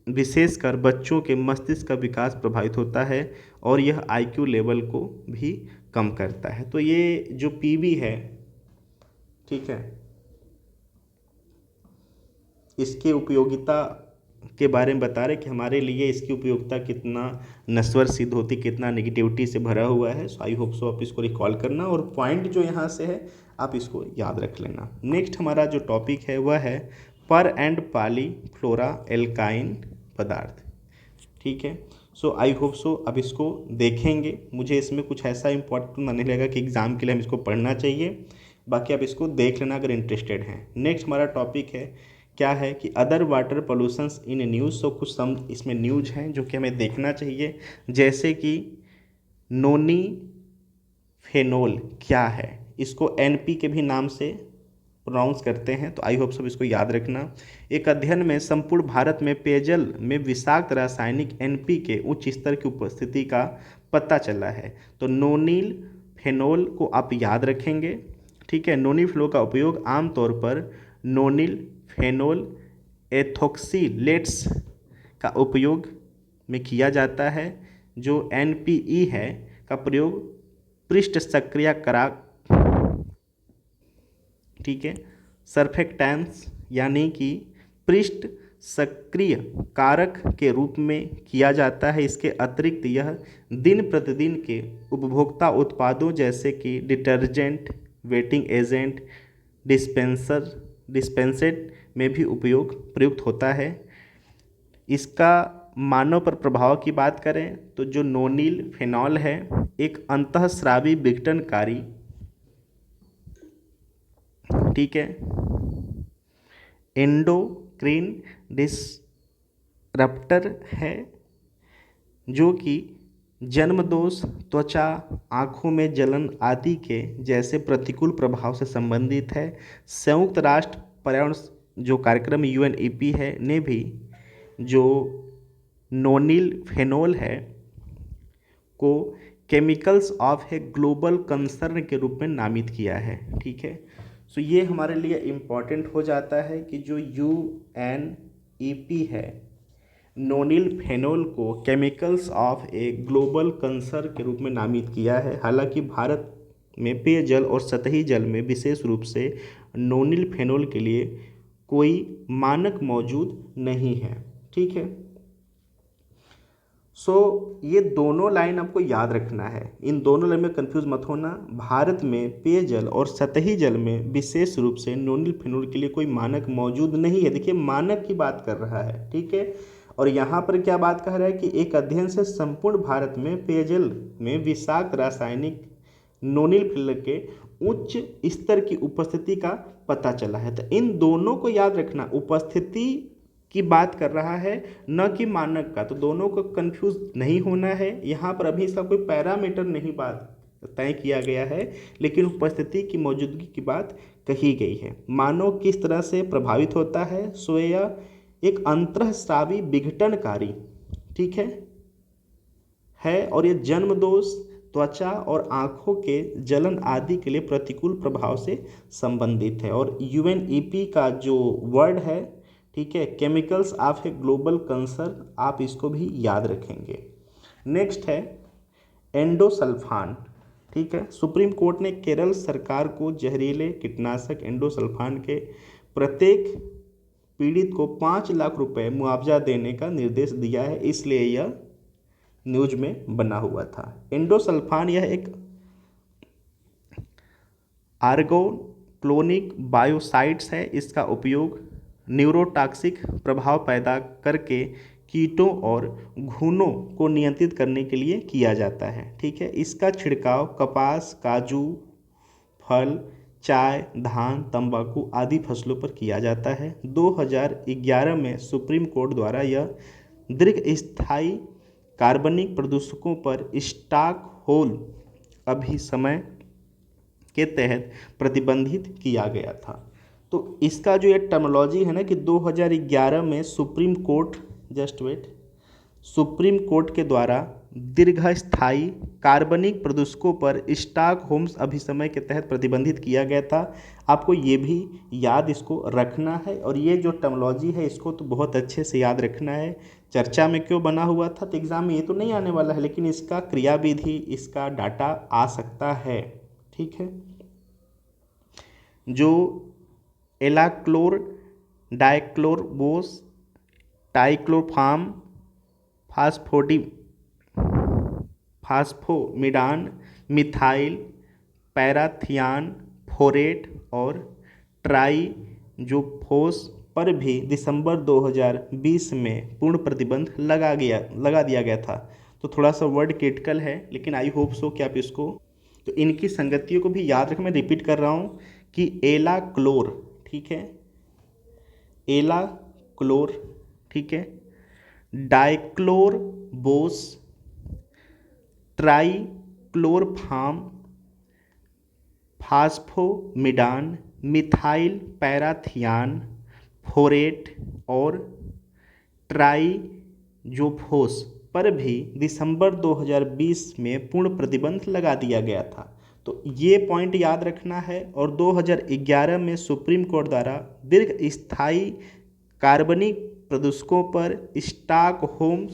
विशेषकर बच्चों के मस्तिष्क का विकास प्रभावित होता है और यह IQ लेवल को भी कम करता है। तो ये जो PB है, ठीक है, इसकी उपयोगिता के बारे में बता रहे कि हमारे लिए इसकी उपयोगिता कितना नश्वर सिद्ध होती, कितना नेगेटिविटी से भरा हुआ है। सो आई होप सो आप इसको रिकॉल करना और पॉइंट जो यहाँ से है आप इसको याद रख लेना। नेक्स्ट हमारा जो टॉपिक है वह है पर एंड पॉलीफ्लोरा एल्काइन पदार्थ। ठीक है, सो आई होप सो अब इसको देखेंगे। मुझे इसमें कुछ ऐसा इंपॉर्टेंट नहीं लगा कि एग्ज़ाम के लिए हम इसको पढ़ना चाहिए, बाकी आप इसको देख लेना अगर इंटरेस्टेड हैं। नेक्स्ट हमारा टॉपिक है क्या है कि other water pollutions in news. So कुछ सम इसमें न्यूज हैं जो कि हमें देखना चाहिए, जैसे कि नोनी फेनोल क्या है, इसको एनपी के भी नाम से प्रोनाउंस करते हैं, तो आई होप सब इसको याद रखना। एक अध्ययन में संपूर्ण भारत में पेयजल में विषाक्त रासायनिक एनपी के उच्च स्तर की उपस्थिति का पता चला है। तो नोनिल फेनोल को आप याद रखेंगे, ठीक है। नोनिल फेनोल का उपयोग आमतौर पर नोनिल फेनोल एथोक्सिलेट्स का उपयोग में किया जाता है। जो एनपीई है का प्रयोग पृष्ठ सक्रिय कारक, ठीक है, सर्फेक्टेंट्स यानी कि पृष्ठ सक्रिय कारक के रूप में किया जाता है। इसके अतिरिक्त यह दिन प्रतिदिन के उपभोक्ता उत्पादों जैसे कि डिटर्जेंट, वेटिंग एजेंट, डिस्पेंसेंट में भी प्रयुक्त होता है। इसका मानव पर प्रभाव की बात करें तो जो नोनिल फेनॉल है एक अंतःस्रावी विघटनकारी, ठीक है, एंडोक्रीन डिसरप्टर है जो कि जन्मदोष, त्वचा, आँखों में जलन आदि के जैसे प्रतिकूल प्रभाव से संबंधित है। संयुक्त राष्ट्र पर्यावरण जो कार्यक्रम यूएनईपी है ने भी जो नोनिल फेनोल है को chemicals of a global concern के रूप में नामित किया है, ठीक है। सो ये हमारे लिए इम्पॉर्टेंट हो जाता है कि जो यूएनईपी है नोनिल फेनोल को chemicals of a global concern के रूप में नामित किया है। हालांकि भारत में पेयजल और सतही जल में विशेष रूप से नोनिल फेनोल के लिए कोई मानक मौजूद नहीं है, ठीक है। ये दोनों लाइन आपको याद रखना है, इन दोनों लाइन में कंफ्यूज मत होना। भारत में पेयजल और सतही जल में विशेष रूप से नोनिल फेनोल के लिए कोई मानक मौजूद नहीं है। देखिए मानक की बात कर रहा है, ठीक है। और यहाँ पर क्या बात कह रहा है कि एक अध्ययन से संपूर्ण भारत में पेयजल में विषाक्त रासायनिक नोनिल फेनोल के उच्च स्तर की उपस्थिति का पता चला है। तो इन दोनों को याद रखना, उपस्थिति की बात कर रहा है न कि मानक का, तो दोनों को कंफ्यूज नहीं होना है। यहाँ पर अभी इसका कोई पैरामीटर नहीं बात तय किया गया है, लेकिन उपस्थिति की मौजूदगी की बात कही गई है। मानव किस तरह से प्रभावित होता है, सो यह एक अंतःस्रावी विघटनकारी, ठीक है और ये जन्मदोष, त्वचा और आँखों के जलन आदि के लिए प्रतिकूल प्रभाव से संबंधित है। और यूएनईपी का जो वर्ड है, ठीक है, chemicals of a global concern, आप इसको भी याद रखेंगे। नेक्स्ट है एंडोसल्फान, ठीक है। सुप्रीम कोर्ट ने केरल सरकार को जहरीले कीटनाशक एंडोसल्फान के प्रत्येक पीड़ित को 5 लाख रुपए मुआवजा देने का निर्देश दिया है, इसलिए यह न्यूज में बना हुआ था। एंडोसल्फान यह एक आर्गोक्लोनिक बायोसाइड्स है। इसका उपयोग न्यूरोटॉक्सिक प्रभाव पैदा करके कीटों और घुनों को नियंत्रित करने के लिए किया जाता है, ठीक है। इसका छिड़काव कपास, काजू, फल, चाय, धान, तंबाकू आदि फसलों पर किया जाता है। 2011 में सुप्रीम कोर्ट द्वारा यह दीर्घस्थायी कार्बनिक प्रदूषकों पर स्टॉकहोल्म अभिसमय के तहत प्रतिबंधित किया गया था। तो इसका जो ये टर्मिनोलॉजी है ना कि 2011 में Supreme Court, just wait, Supreme Court के द्वारा दीर्घस्थायी कार्बनिक प्रदूषकों पर स्टॉकहोल्म अभिसमय के तहत प्रतिबंधित किया गया था। आपको ये भी याद इसको रखना है, और ये जो टर्मिनोलॉजी है इसको तो बहुत अच्छे से याद रखना है। चर्चा में क्यों बना हुआ था, तो एग्जाम में ये तो नहीं आने वाला है, लेकिन इसका क्रियाविधि, इसका डाटा आ सकता है, ठीक है। जो एलाक्लोर डाइक्लोरबोस टाइक्लोफार्म फास्फोमिडान मिथाइल पैराथियान फोरेट और ट्राइजोफोस पर भी दिसंबर 2020 में पूर्ण प्रतिबंध लगा दिया गया था। तो थोड़ा सा वर्ड क्रिटिकल है, लेकिन आई होप सो कि आप इसको, तो इनकी संगतियों को भी याद रखें। मैं रिपीट कर रहा हूँ कि एलाक्लोर, ठीक है, एलाक्लोर, ठीक है, डाइक्लोरबोस, ट्राइक्लोरफार्म, फास्फोमिडान, मिथाइल पैराथियान, फोरेट और ट्राइजोफोस पर भी दिसंबर 2020 में पूर्ण प्रतिबंध लगा दिया गया था। तो ये पॉइंट याद रखना है। और 2011 में सुप्रीम कोर्ट द्वारा दीर्घ स्थायी कार्बनिक प्रदूषकों पर स्टॉकहोम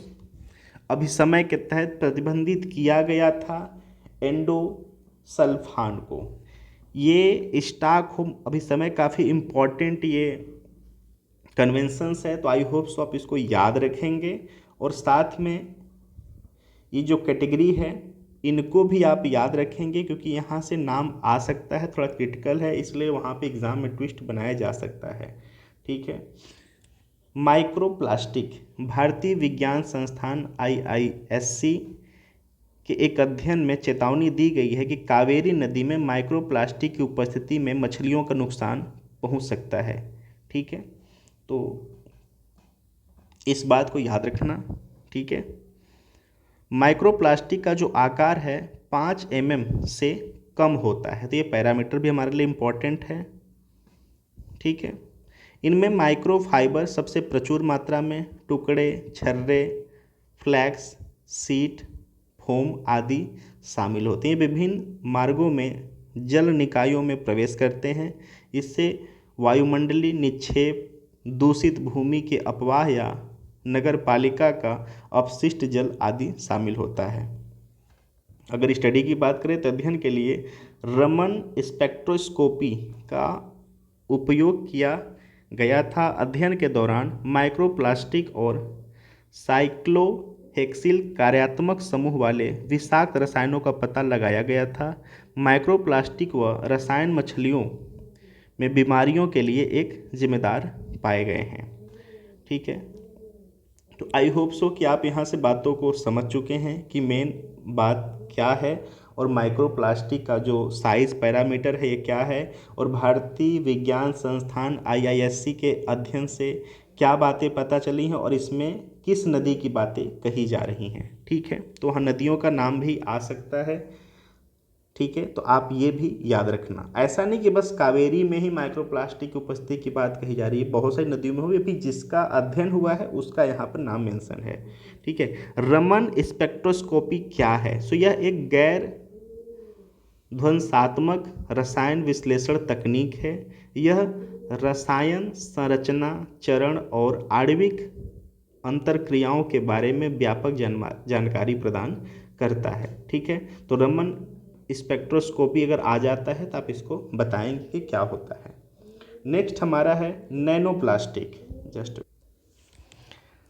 अभिसमय के तहत प्रतिबंधित किया गया था एंडोसल्फान को। ये स्टॉकहोम अभिसमय काफ़ी इम्पॉर्टेंट ये कन्वेंशंस है, तो आई होप सो आप इसको याद रखेंगे। और साथ में ये जो कैटेगरी है इनको भी आप याद रखेंगे, क्योंकि यहाँ से नाम आ सकता है, थोड़ा क्रिटिकल है, इसलिए वहाँ पे एग्ज़ाम में ट्विस्ट बनाया जा सकता है। ठीक है। माइक्रोप्लास्टिक, भारतीय विज्ञान संस्थान IISc के एक अध्ययन में चेतावनी दी गई है कि कावेरी नदी में माइक्रोप्लास्टिक की उपस्थिति में मछलियों का नुकसान पहुंच सकता है। ठीक है, तो इस बात को याद रखना। ठीक है। माइक्रोप्लास्टिक का जो आकार है 5 mm से कम होता है, तो ये पैरामीटर भी हमारे लिए इम्पोर्टेंट है। ठीक है। इनमें माइक्रोफाइबर सबसे प्रचुर मात्रा में टुकड़े, छर्रे, फ्लैक्स, सीट, फोम आदि शामिल होते हैं। विभिन्न मार्गों में जल निकायों में प्रवेश करते हैं। इससे वायुमंडलीय निक्षेप, दूषित भूमि के अपवाह या नगर पालिका का अपशिष्ट जल आदि शामिल होता है। अगर स्टडी की बात करें तो अध्ययन के लिए रमन स्पेक्ट्रोस्कोपी का उपयोग किया गया था। अध्ययन के दौरान माइक्रोप्लास्टिक और साइक्लोहेक्सिल कार्यात्मक समूह वाले विषाक्त रसायनों का पता लगाया गया था। माइक्रोप्लास्टिक व रसायन मछलियों में बीमारियों के लिए एक जिम्मेदार पाए गए हैं। ठीक है, तो आई होप सो कि आप यहाँ से बातों को समझ चुके हैं कि मेन बात क्या है और माइक्रोप्लास्टिक का जो साइज पैरामीटर है ये क्या है, और भारतीय विज्ञान संस्थान IISc के अध्ययन से क्या बातें पता चली हैं और इसमें किस नदी की बातें कही जा रही हैं। ठीक है, तो वहाँ नदियों का नाम भी आ सकता है। ठीक है, तो आप ये भी याद रखना। ऐसा नहीं कि बस कावेरी में ही माइक्रोप्लास्टिक की उपस्थिति की बात कही जा रही है, बहुत सारी नदियों में भी जिसका अध्ययन हुआ है उसका यहाँ पर नाम मेंशन है। ठीक है। रमन स्पेक्ट्रोस्कोपी क्या है? सो यह एक गैर ध्वंसात्मक रसायन विश्लेषण तकनीक है। यह रसायन संरचना, चरण और आणविक अंतरक्रियाओं के बारे में व्यापक जानकारी प्रदान करता है। ठीक है, तो रमन स्पेक्ट्रोस्कोपी अगर आ जाता है तो आप इसको बताएंगे कि क्या होता है। नेक्स्ट हमारा है नैनो प्लास्टिक। जस्ट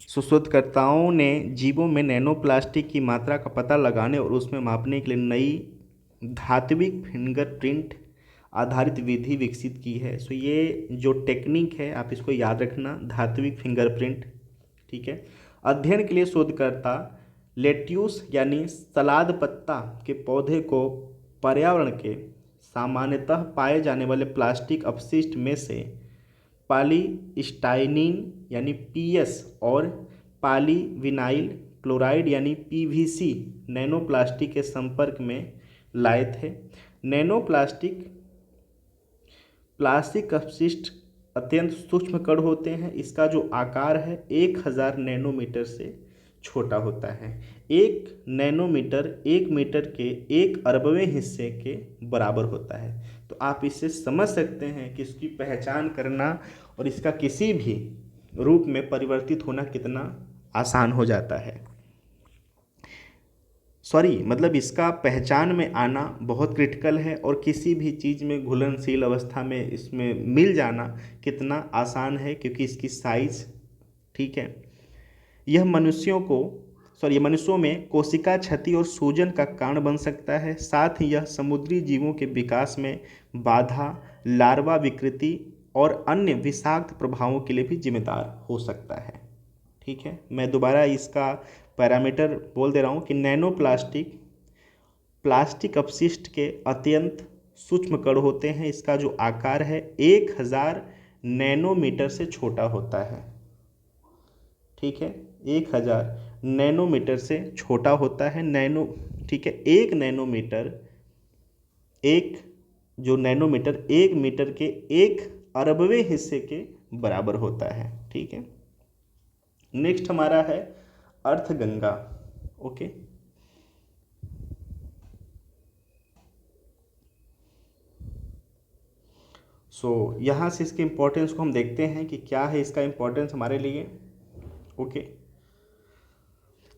शोधकर्ताओं ने जीवों में नैनो प्लास्टिक की मात्रा का पता लगाने और उसमें मापने के लिए नई धात्विक फिंगरप्रिंट आधारित विधि विकसित की है। सो ये जो टेक्निक है आप इसको याद रखना, धात्विक फिंगरप्रिंट। ठीक है। अध्ययन के लिए शोधकर्ता लेट्यूस यानी सलाद पत्ता के पौधे को पर्यावरण के सामान्यतः पाए जाने वाले प्लास्टिक अपशिष्ट में से पॉलीस्टाइनिन यानी PS और पॉलीविनाइल क्लोराइड यानी PVC नैनो प्लास्टिक के संपर्क में लाए थे। नैनो प्लास्टिक अपशिष्ट अत्यंत सूक्ष्म कण होते हैं। इसका जो आकार है 1000 नैनोमीटर से छोटा होता है। 1 नैनोमीटर 1 मीटर के 1 अरबवें हिस्से के बराबर होता है। तो आप इससे समझ सकते हैं कि इसकी पहचान करना और इसका किसी भी रूप में परिवर्तित होना कितना आसान हो जाता है। मतलब इसका पहचान में आना बहुत क्रिटिकल है और किसी भी चीज़ में घुलनशील अवस्था में इसमें मिल जाना कितना आसान है, क्योंकि इसकी साइज। ठीक है। यह मनुष्यों में कोशिका क्षति और सूजन का कारण बन सकता है। साथ ही यह समुद्री जीवों के विकास में बाधा, लार्वा विकृति और अन्य विषाक्त प्रभावों के लिए भी जिम्मेदार हो सकता है। ठीक है, मैं दोबारा इसका पैरामीटर बोल दे रहा हूँ कि नैनो प्लास्टिक अपशिष्ट के अत्यंत सूक्ष्म कण होते हैं। इसका जो आकार है 1000 नैनोमीटर से छोटा होता है। ठीक है, 1000 नैनोमीटर से छोटा होता है। ठीक है, 1 नैनोमीटर 1 जो नैनोमीटर 1 मीटर के 1 अरबवें हिस्से के बराबर होता है। ठीक है, नेक्स्ट हमारा है अर्थगंगा। ओके, यहाँ से इसके इम्पोर्टेंस को हम देखते हैं कि क्या है इसका इम्पोर्टेंस हमारे लिए। ओके,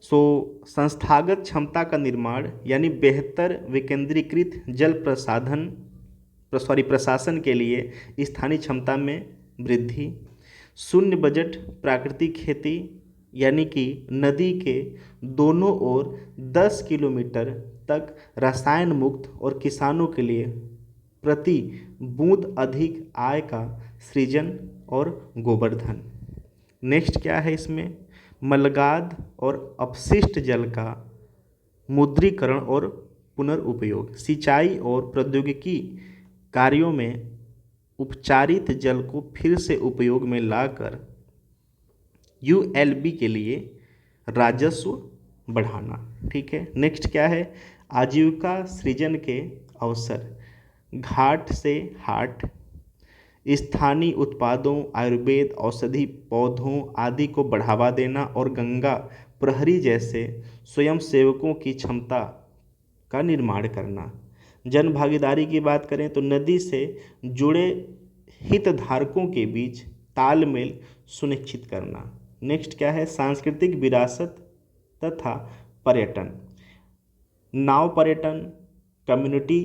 संस्थागत क्षमता का निर्माण यानी बेहतर विकेंद्रीकृत जल प्रशासन के लिए स्थानीय क्षमता में वृद्धि, शून्य बजट प्राकृतिक खेती यानी कि नदी के दोनों ओर 10 किलोमीटर तक रसायन मुक्त और किसानों के लिए प्रति बूंद अधिक आय का सृजन और गोवर्धन। नेक्स्ट क्या है इसमें, मलगाद और अपशिष्ट जल का मुद्रीकरण और पुनर्उपयोग, सिंचाई और प्रौद्योगिकी कार्यों में उपचारित जल को फिर से उपयोग में लाकर यूएलबी के लिए राजस्व बढ़ाना। ठीक है, नेक्स्ट क्या है, आजीविका सृजन के अवसर, घाट से हाट, स्थानीय उत्पादों, आयुर्वेद, औषधि पौधों आदि को बढ़ावा देना और गंगा प्रहरी जैसे स्वयंसेवकों की क्षमता का निर्माण करना। जन भागीदारी की बात करें तो नदी से जुड़े हितधारकों के बीच तालमेल सुनिश्चित करना। नेक्स्ट क्या है, सांस्कृतिक विरासत तथा पर्यटन, नाव पर्यटन, कम्युनिटी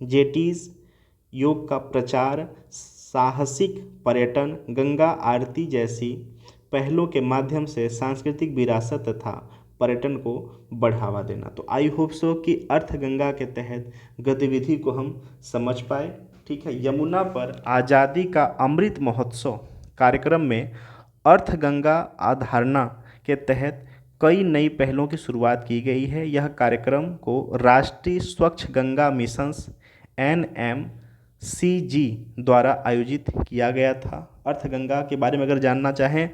जेटीज, योग का प्रचार, साहसिक पर्यटन, गंगा आरती जैसी पहलों के माध्यम से सांस्कृतिक विरासत तथा पर्यटन को बढ़ावा देना। तो आई होप सो कि अर्थगंगा के तहत गतिविधि को हम समझ पाए। ठीक है, यमुना पर आज़ादी का अमृत महोत्सव कार्यक्रम में अर्थगंगा अवधारणा के तहत कई नई पहलों की शुरुआत की गई है। यह कार्यक्रम को राष्ट्रीय स्वच्छ गंगा मिशन NMCG द्वारा आयोजित किया गया था। अर्थगंगा के बारे में अगर जानना चाहें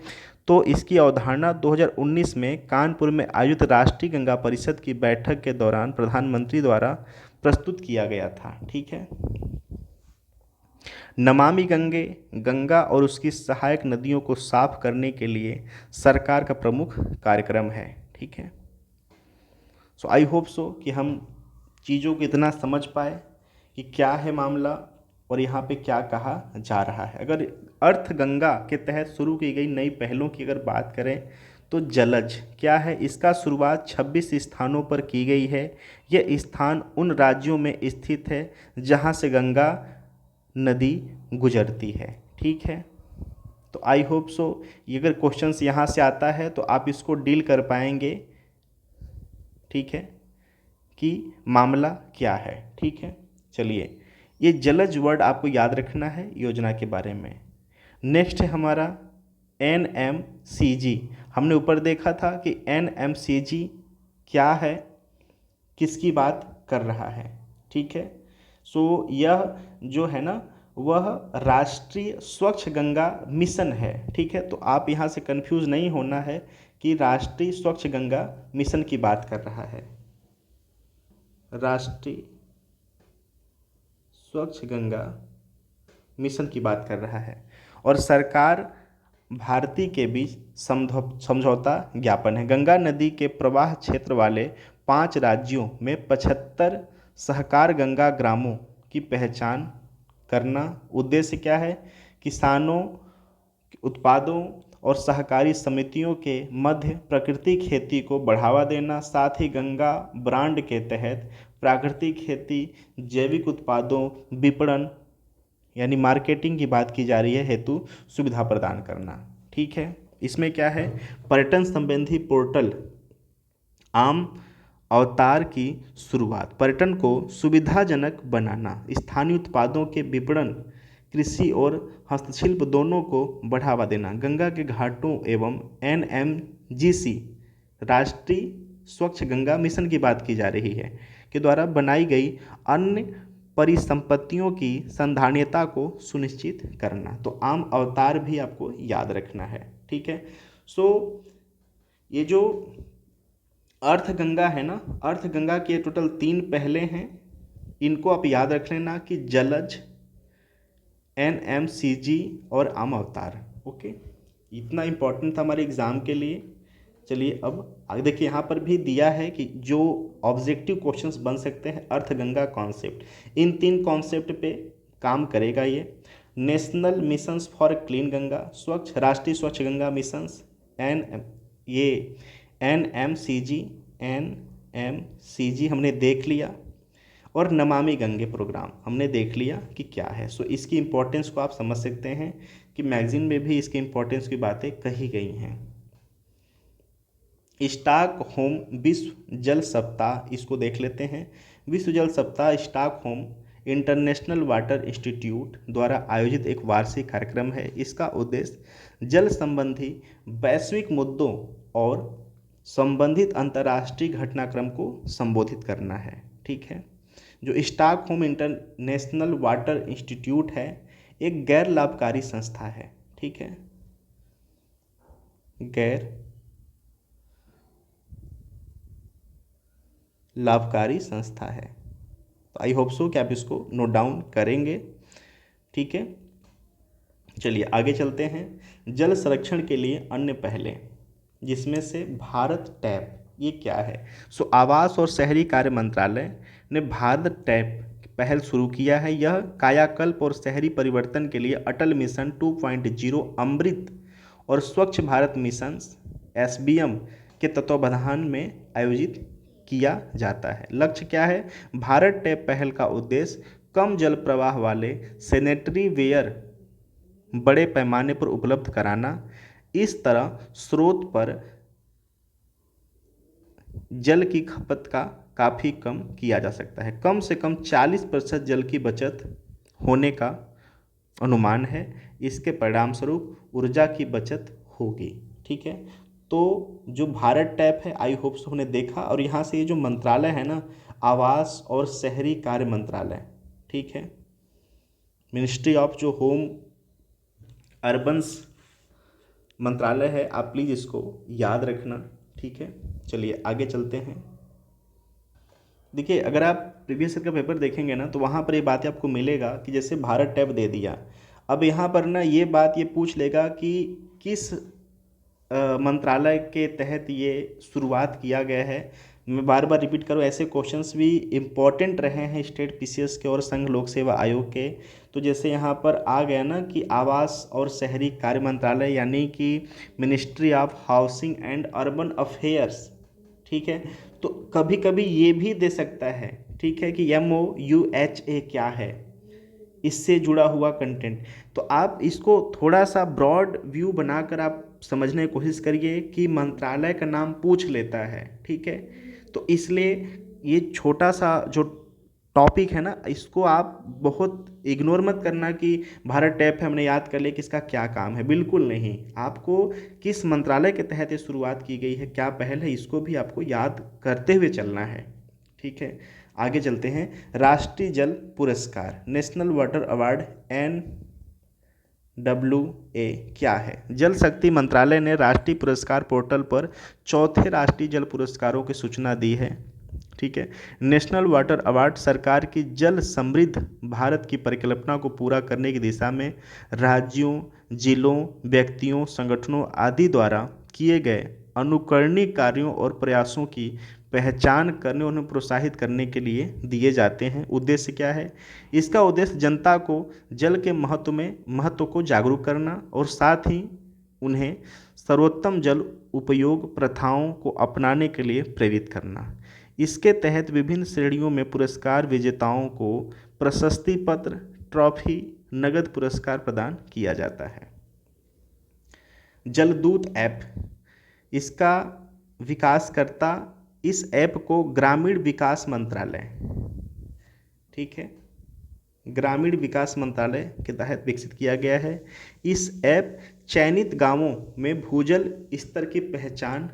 तो इसकी अवधारणा 2019 में कानपुर में आयोजित राष्ट्रीय गंगा परिषद की बैठक के दौरान प्रधानमंत्री द्वारा प्रस्तुत किया गया था। ठीक है, नमामि गंगे, गंगा और उसकी सहायक नदियों को साफ करने के लिए सरकार का प्रमुख कार्यक्रम है। ठीक है, सो आई होप सो कि हम चीज़ों को इतना समझ पाए कि क्या है मामला और यहाँ पे क्या कहा जा रहा है। अगर अर्थगंगा के तहत शुरू की गई नई पहलों की अगर बात करें तो जलज क्या है, इसका शुरुआत 26 स्थानों पर की गई है। यह स्थान उन राज्यों में स्थित है जहाँ से गंगा नदी गुजरती है। ठीक है, तो आई होप सो ये अगर क्वेश्चंस यहाँ से आता है तो आप इसको डील कर पाएंगे। ठीक है, कि मामला क्या है। ठीक है, चलिए ये जलज वर्ड आपको याद रखना है योजना के बारे में। नेक्स्ट है हमारा NMCG। हमने ऊपर देखा था कि NMCG क्या है, किसकी बात कर रहा है। ठीक है, सो यह जो है ना वह राष्ट्रीय स्वच्छ गंगा मिशन है। ठीक है, तो आप यहाँ से कंफ्यूज नहीं होना है कि राष्ट्रीय स्वच्छ गंगा मिशन की बात कर रहा है। राष्ट्रीय स्वच्छ गंगा मिशन की बात कर रहा है और सरकार भारती के बीच समझौता ज्ञापन है। गंगा नदी के प्रवाह क्षेत्र वाले 5 राज्यों में 75 सहकार गंगा ग्रामों की पहचान करना। उद्देश्य क्या है, किसानों, उत्पादों और सहकारी समितियों के मध्य प्राकृतिक खेती को बढ़ावा देना। साथ ही गंगा ब्रांड के तहत प्राकृतिक खेती, जैविक उत्पादों विपणन यानी मार्केटिंग की बात की जा रही है हेतु सुविधा प्रदान करना। ठीक है, इसमें क्या है, पर्यटन संबंधी पोर्टल आम अवतार की शुरुआत, पर्यटन को सुविधाजनक बनाना, स्थानीय उत्पादों के विपणन, कृषि और हस्तशिल्प दोनों को बढ़ावा देना। गंगा के घाटों एवं NMGC राष्ट्रीय स्वच्छ गंगा मिशन की बात की जा रही है के द्वारा बनाई गई अन्य परिसंपत्तियों की संधारणीयता को सुनिश्चित करना। तो आम अवतार भी आपको याद रखना है। ठीक है, सो ये जो अर्थगंगा है ना, अर्थगंगा के टोटल 3 पहले हैं। इनको आप याद रख लेना कि जलज, NMCG और आम अवतार। ओके, इतना इम्पोर्टेंट था हमारे एग्ज़ाम के लिए। चलिए अब आगे देखिए, यहाँ पर भी दिया है कि जो ऑब्जेक्टिव क्वेश्चंस बन सकते हैं, अर्थगंगा कॉन्सेप्ट, इन 3 कॉन्सेप्ट पे काम करेगा ये। National missions for clean Ganga, स्वच्छ राष्ट्रीय स्वच्छ गंगा मिशंस, ये NMCG हमने देख लिया, और नमामि गंगे प्रोग्राम हमने देख लिया कि क्या है। सो इसकी इम्पोर्टेंस को आप समझ सकते हैं कि मैगजीन में भी इसके इम्पोर्टेंस की बातें कही गई हैं। स्टॉकहोम विश्व जल सप्ताह, इसको देख लेते हैं। विश्व जल सप्ताह स्टॉकहोम इंटरनेशनल वाटर इंस्टीट्यूट द्वारा आयोजित एक वार्षिक कार्यक्रम है। इसका उद्देश्य जल संबंधी वैश्विक मुद्दों और संबंधित अंतर्राष्ट्रीय घटनाक्रम को संबोधित करना है। ठीक है, जो स्टॉकहोम इंटरनेशनल वाटर इंस्टीट्यूट है, एक गैर लाभकारी संस्था है। ठीक है, गैर लाभकारी संस्था है। तो आई होप सो कि आप इसको नोट डाउन करेंगे। ठीक है, चलिए आगे चलते हैं। जल संरक्षण के लिए अन्य पहलें, जिसमें से भारत टैप, ये क्या है? सो आवास और शहरी कार्य मंत्रालय ने भारत टैप पहल शुरू किया है। यह कायाकल्प और शहरी परिवर्तन के लिए अटल मिशन 2.0, अमृत और स्वच्छ भारत मिशन SBM के तत्वावधान में आयोजित किया जाता है। लक्ष्य क्या है? भारत टैप पहल का उद्देश्य कम जल प्रवाह वाले सैनिटरी वेयर बड़े पैमाने पर उपलब्ध कराना। इस तरह स्रोत पर जल की खपत का काफ़ी कम किया जा सकता है। कम से कम 40% जल की बचत होने का अनुमान है। इसके परिणाम स्वरूप ऊर्जा की बचत होगी। ठीक है, तो जो भारत टैप है, आई होप सो हमने देखा। और यहाँ से ये जो मंत्रालय है ना, आवास और शहरी कार्य मंत्रालय, ठीक है, मिनिस्ट्री ऑफ जो होम अर्बन्स मंत्रालय है, आप प्लीज़ इसको याद रखना। ठीक है, चलिए आगे चलते हैं। देखिए, अगर आप प्रीवियस ईयर का पेपर देखेंगे ना, तो वहाँ पर ये बातें आपको मिलेगा कि जैसे भारत टैप दे दिया, अब यहाँ पर ना ये बात ये पूछ लेगा कि किस मंत्रालय के तहत ये शुरुआत किया गया है। मैं बार बार रिपीट करूँ, ऐसे क्वेश्चंस भी इम्पॉर्टेंट रहे हैं स्टेट PCS के और संघ लोक सेवा आयोग के। तो जैसे यहाँ पर आ गया ना कि आवास और शहरी कार्य मंत्रालय, यानी कि ministry of housing and urban affairs. ठीक है, तो कभी कभी ये भी दे सकता है, ठीक है, कि MOUHA क्या है, इससे जुड़ा हुआ कंटेंट। तो आप इसको थोड़ा सा ब्रॉड व्यू बनाकर आप समझने की कोशिश करिए कि मंत्रालय का नाम पूछ लेता है। ठीक है, तो इसलिए ये छोटा सा जो टॉपिक है ना, इसको आप बहुत इग्नोर मत करना कि भारत टैप है, हमने याद कर लिया कि इसका क्या काम है। बिल्कुल नहीं, आपको किस मंत्रालय के तहत ये शुरुआत की गई है, क्या पहल है, इसको भी आपको याद करते हुए चलना है। ठीक है, आगे चलते हैं। राष्ट्रीय जल पुरस्कार, नेशनल वाटर अवार्ड NWA क्या है? जल शक्ति मंत्रालय ने राष्ट्रीय पुरस्कार पोर्टल पर चौथे राष्ट्रीय जल पुरस्कारों की सूचना दी है। ठीक है, नेशनल वाटर अवार्ड सरकार की जल समृद्ध भारत की परिकल्पना को पूरा करने की दिशा में राज्यों, जिलों, व्यक्तियों, संगठनों आदि द्वारा किए गए अनुकरणीय कार्यों और प्रयासों की पहचान करने और उन्हें प्रोत्साहित करने के लिए दिए जाते हैं। उद्देश्य क्या है? इसका उद्देश्य जनता को जल के महत्व को जागरूक करना और साथ ही उन्हें सर्वोत्तम जल उपयोग प्रथाओं को अपनाने के लिए प्रेरित करना। इसके तहत विभिन्न श्रेणियों में पुरस्कार विजेताओं को प्रशस्ति पत्र, ट्रॉफी, नगद पुरस्कार प्रदान किया जाता है। जलदूत ऐप, इसका विकासकर्ता, इस ऐप को ग्रामीण विकास मंत्रालय, ठीक है, ग्रामीण विकास मंत्रालय के तहत विकसित किया गया है। इस ऐप चयनित गांवों में भूजल स्तर की पहचान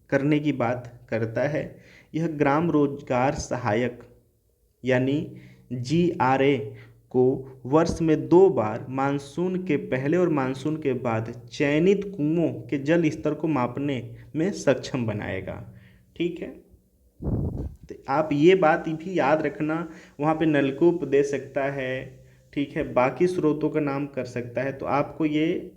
करने की बात करता है। यह ग्राम रोजगार सहायक यानी GRA को वर्ष में 2 बार, मानसून के पहले और मानसून के बाद, चयनित कुओं के जल स्तर को मापने में सक्षम बनाएगा। ठीक है, तो आप ये बात भी याद रखना, वहाँ पे नलकूप दे सकता है, ठीक है, बाकी स्रोतों का नाम कर सकता है, तो आपको ये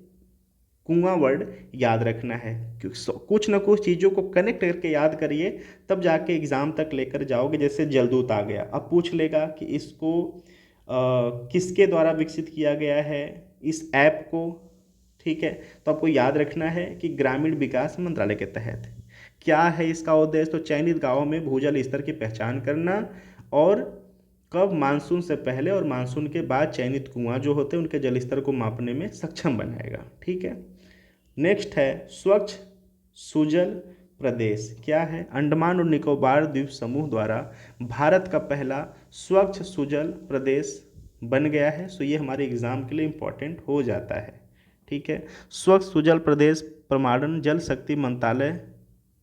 कुआं वर्ड याद रखना है। क्योंकि कुछ ना कुछ चीज़ों को कनेक्ट करके याद करिए, तब जाके एग्ज़ाम तक लेकर जाओगे। जैसे जलदूत आ गया, अब पूछ लेगा कि इसको किसके द्वारा विकसित किया गया है, इस ऐप को, ठीक है। तो आपको याद रखना है कि ग्रामीण विकास मंत्रालय के तहत क्या है इसका उद्देश्य, तो चयनित गाँवों में भूजल स्तर की पहचान करना, और कब मानसून से पहले और मानसून के बाद चयनित कुआं जो होते हैं उनके जल स्तर को मापने में सक्षम बनाएगा, ठीक है। नेक्स्ट है स्वच्छ सुजल प्रदेश। क्या है, अंडमान और निकोबार द्वीप समूह द्वारा भारत का पहला स्वच्छ सुजल प्रदेश बन गया है। सो ये हमारे एग्जाम के लिए इम्पोर्टेंट हो जाता है, ठीक है। स्वच्छ सुजल प्रदेश प्रमाणन जल शक्ति मंत्रालय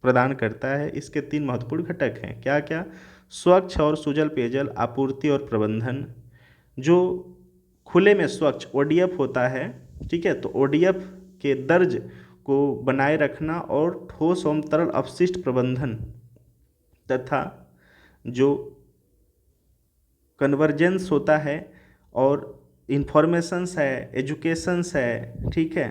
प्रदान करता है। इसके 3 महत्वपूर्ण घटक हैं, क्या क्या, स्वच्छ और सुजल पेयजल आपूर्ति और प्रबंधन। जो खुले में स्वच्छ ओडीएफ होता है, ठीक है, तो ओडीएफ के दर्ज को बनाए रखना, और ठोस एवं तरल अपशिष्ट प्रबंधन, तथा जो कन्वर्जेंस होता है और इंफॉर्मेशंस है, एजुकेशंस है, ठीक है,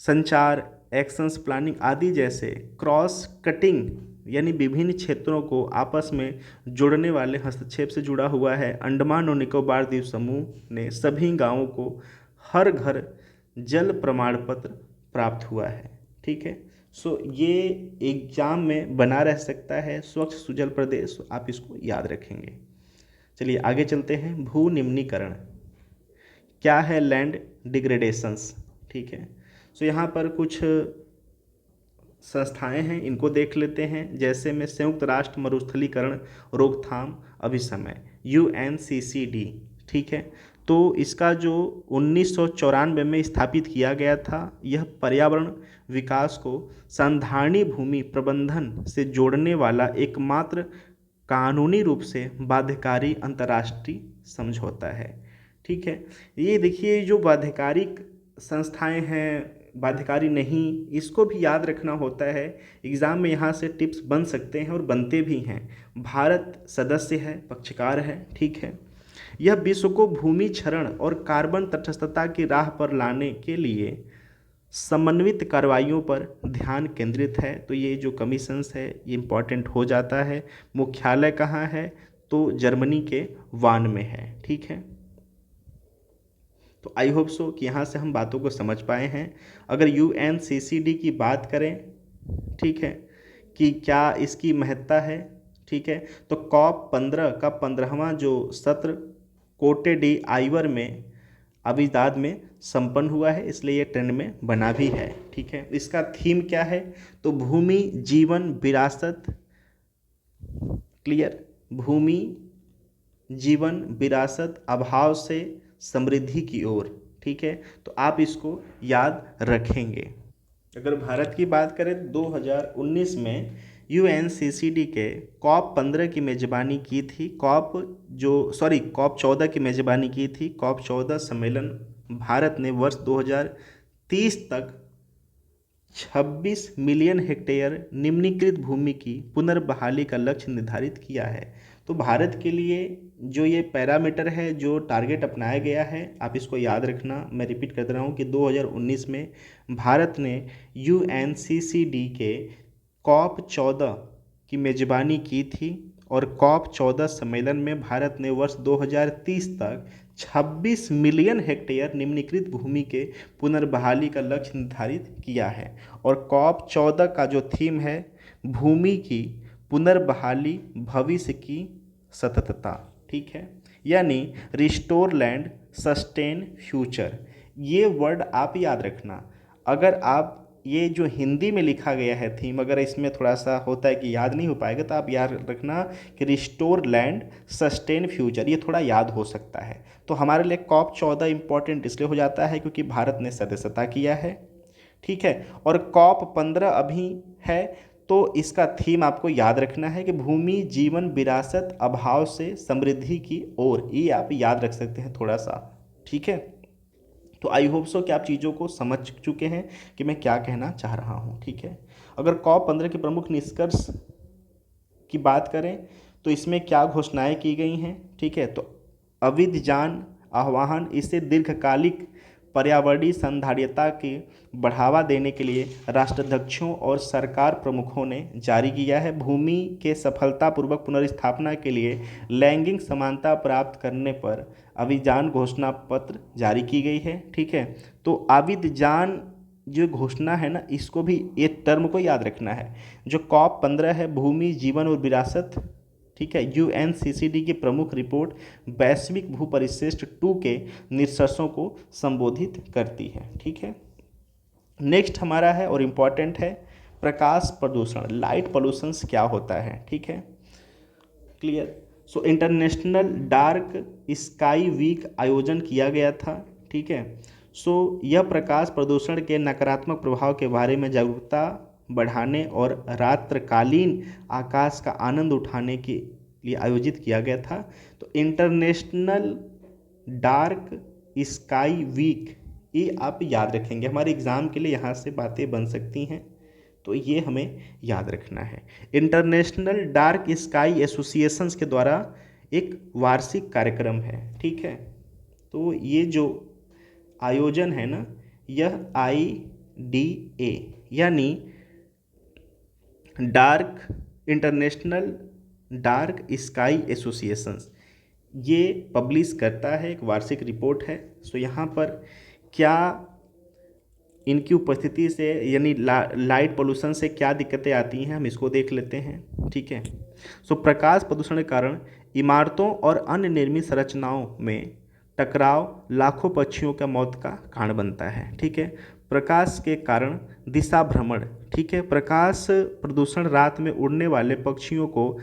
संचार, एक्शंस प्लानिंग आदि जैसे क्रॉस कटिंग यानी विभिन्न क्षेत्रों को आपस में जोड़ने वाले हस्तक्षेप से जुड़ा हुआ है। अंडमान और निकोबार द्वीप समूह ने सभी गांवों को हर घर जल प्रमाण पत्र प्राप्त हुआ है, ठीक है। सो ये एग्जाम में बना रह सकता है स्वच्छ सुजल प्रदेश, आप इसको याद रखेंगे। चलिए आगे चलते हैं। भू निम्नीकरण क्या है, लैंड डिग्रेडेशंस, ठीक है। सो यहाँ पर कुछ संस्थाएं हैं, इनको देख लेते हैं। जैसे में संयुक्त राष्ट्र मरुस्थलीकरण रोकथाम अभिसमय UNCCD, ठीक है। तो इसका जो 1994 में स्थापित किया गया था, यह पर्यावरण विकास को संधारणी भूमि प्रबंधन से जोड़ने वाला एकमात्र कानूनी रूप से बाध्यकारी अंतर्राष्ट्रीय समझौता है, ठीक है। ये देखिए जो बाध्यकारी संस्थाएं हैं, बाध्यकारी नहीं, इसको भी याद रखना होता है। एग्ज़ाम में यहाँ से टिप्स बन सकते हैं और बनते भी हैं। भारत सदस्य है, पक्षकार है, ठीक है। यह विश्व को भूमि क्षरण और कार्बन तटस्थता की राह पर लाने के लिए समन्वित कार्रवाइयों पर ध्यान केंद्रित है। तो ये जो कमीशंस है ये इम्पॉर्टेंट हो जाता है। मुख्यालय कहाँ है, तो जर्मनी के वान में है, ठीक है। तो आई होप सो कि यहाँ से हम बातों को समझ पाए हैं। अगर UNCCD की बात करें, ठीक है, कि क्या इसकी महत्ता है, ठीक है, तो COP15 का 15वां जो सत्र कोटे डी आइवर में अबीदाद में संपन्न हुआ है, इसलिए ये ट्रेंड में बना भी है, ठीक है। इसका थीम क्या है, तो भूमि जीवन विरासत, क्लियर, भूमि जीवन विरासत अभाव से समृद्धि की ओर, ठीक है। तो आप इसको याद रखेंगे। अगर भारत की बात करें तो 2019 में UNCCD के COP15 की मेज़बानी की थी। COP14 की मेज़बानी की थी। COP14 सम्मेलन भारत ने वर्ष 2030 तक 26 मिलियन हेक्टेयर निम्नीकृत भूमि की पुनर्बहाली का लक्ष्य निर्धारित किया है। तो भारत के लिए जो ये पैरामीटर है, जो टारगेट अपनाया गया है, आप इसको याद रखना। मैं रिपीट कर रहा हूँ कि 2019 में भारत ने UNCCD के COP14 की मेज़बानी की थी, और COP14 सम्मेलन में भारत ने वर्ष 2030 तक 26 मिलियन हेक्टेयर निम्नीकृत भूमि के पुनर्बहाली का लक्ष्य निर्धारित किया है। और COP14 का जो थीम है, भूमि की पुनर्बहाली भविष्य की सततता, ठीक है, यानी रिस्टोर लैंड सस्टेन फ्यूचर। ये वर्ड आप याद रखना। अगर आप ये जो हिंदी में लिखा गया है थीम, अगर इसमें थोड़ा सा होता है कि याद नहीं हो पाएगा, तो आप याद रखना कि रिस्टोर लैंड सस्टेन फ्यूचर, ये थोड़ा याद हो सकता है। तो हमारे लिए COP14 इंपॉर्टेंट इसलिए हो जाता है क्योंकि भारत ने सदस्यता किया है, ठीक है। और COP15 अभी है, तो इसका थीम आपको याद रखना है कि भूमि जीवन विरासत अभाव से समृद्धि की ओर, ये आप याद रख सकते हैं थोड़ा सा, ठीक है। तो आई होप सो कि आप चीज़ों को समझ चुके हैं कि मैं क्या कहना चाह रहा हूँ, ठीक है। अगर COP15 के प्रमुख निष्कर्ष की बात करें तो इसमें क्या घोषणाएं की गई हैं, ठीक है। तो अभियान आह्वान इसे दीर्घकालिक पर्यावरणीय संधारियता के बढ़ावा देने के लिए राष्ट्राध्यक्षों और सरकार प्रमुखों ने जारी किया है। भूमि के सफलतापूर्वक पुनर्स्थापना के लिए लैंगिक समानता प्राप्त करने पर अभियान घोषणा पत्र जारी की गई है, ठीक है। तो अभियान जो घोषणा है ना, इसको भी ये टर्म को याद रखना है। जो COP15 है, भूमि जीवन और विरासत, ठीक है, UNCCD की प्रमुख रिपोर्ट वैश्विक भू परिशिष्ट 2 के निष्कर्षों को संबोधित करती है, ठीक है। नेक्स्ट हमारा है और इम्पॉर्टेंट है प्रकाश प्रदूषण, लाइट पोल्यूशंस क्या होता है, ठीक है, clear. So international dark sky week आयोजन किया गया था, ठीक है। सो यह प्रकाश प्रदूषण के नकारात्मक प्रभाव के बारे में जागरूकता बढ़ाने और रात्रिकालीन आकाश का आनंद उठाने के लिए आयोजित किया गया था। तो इंटरनेशनल डार्क स्काई वीक, ये आप याद रखेंगे, हमारे एग्ज़ाम के लिए यहाँ से बातें बन सकती हैं, तो ये हमें याद रखना है। इंटरनेशनल डार्क स्काई एसोसिएशंस के द्वारा एक वार्षिक कार्यक्रम है, ठीक है। तो ये जो आयोजन है ना, यह IDA यानी इंटरनेशनल डार्क स्काई एसोसिएशंस, ये पब्लिश करता है, एक वार्षिक रिपोर्ट है। सो यहाँ पर क्या इनकी उपस्थिति से यानी लाइट पोल्यूशन से क्या दिक्कतें आती हैं, हम इसको देख लेते हैं, ठीक है। सो प्रकाश प्रदूषण के कारण इमारतों और अन्य निर्मित संरचनाओं में टकराव लाखों पक्षियों का मौत का कारण बनता है, ठीक है। प्रकाश के कारण दिशा भ्रमण, ठीक है, प्रकाश प्रदूषण रात में उड़ने वाले पक्षियों को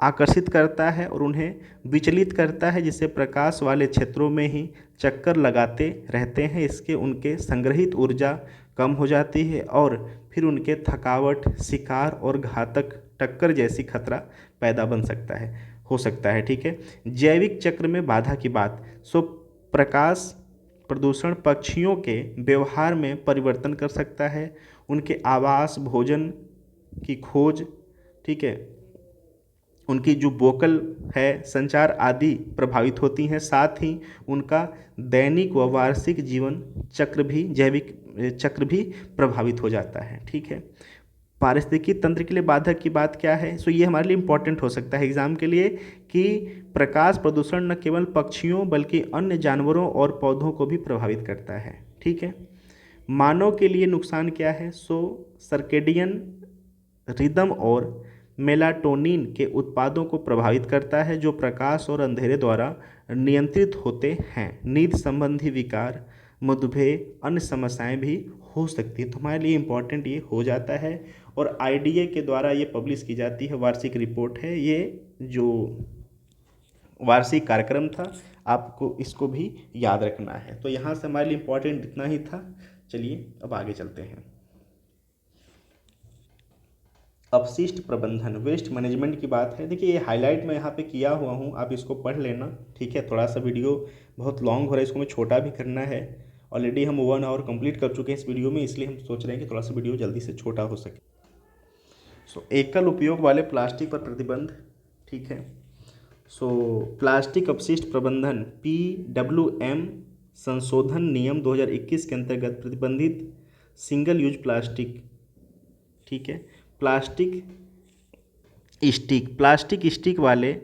आकर्षित करता है और उन्हें विचलित करता है, जिससे प्रकाश वाले क्षेत्रों में ही चक्कर लगाते रहते हैं। इसके उनके संग्रहित ऊर्जा कम हो जाती है और फिर उनके थकावट, शिकार और घातक टक्कर जैसी खतरा पैदा हो सकता है, ठीक है। जैविक चक्र में बाधा की बात, सो प्रकाश प्रदूषण पक्षियों के व्यवहार में परिवर्तन कर सकता है, उनके आवास, भोजन की खोज, ठीक है, उनकी जो वोकल है, संचार आदि प्रभावित होती हैं। साथ ही उनका दैनिक व वार्षिक जीवन चक्र भी, जैविक चक्र भी प्रभावित हो जाता है, ठीक है। पारिस्थितिकी तंत्र के लिए बाधक की बात क्या है, सो ये हमारे लिए इम्पोर्टेंट हो सकता है एग्जाम के लिए कि प्रकाश प्रदूषण न केवल पक्षियों बल्कि अन्य जानवरों और पौधों को भी प्रभावित करता है, ठीक है। मानव के लिए नुकसान क्या है, सो सर्केडियन रिदम और मेलाटोनिन के उत्पादों को प्रभावित करता है, जो प्रकाश और अंधेरे द्वारा नियंत्रित होते हैं। नींद संबंधी विकार, मधुमेह, अन्य समस्याएं भी हो सकती है। तो हमारे लिए इम्पोर्टेंट ये हो जाता है और IDA के द्वारा ये पब्लिश की जाती है, वार्षिक रिपोर्ट है। ये जो वार्षिक कार्यक्रम था, आपको इसको भी याद रखना है। तो यहाँ से हमारे लिए इम्पोर्टेंट इतना ही था। चलिए अब आगे चलते हैं। अपशिष्ट प्रबंधन, वेस्ट मैनेजमेंट की बात है। देखिए ये हाईलाइट मैं यहाँ पे किया हुआ हूँ, आप इसको पढ़ लेना, ठीक है। थोड़ा सा वीडियो बहुत लॉन्ग हो रहा है, इसको मैं छोटा भी करना है। ऑलरेडी हम 1 आवर कंप्लीट कर चुके हैं इस वीडियो में, इसलिए हम सोच रहे हैं कि थोड़ा सा वीडियो जल्दी से छोटा हो सके। सो एकल उपयोग वाले प्लास्टिक पर प्रतिबंध, ठीक है। सो प्लास्टिक अपशिष्ट प्रबंधन PWM संशोधन नियम 2021 के अंतर्गत प्रतिबंधित सिंगल यूज प्लास्टिक, ठीक है, प्लास्टिक स्टिक वाले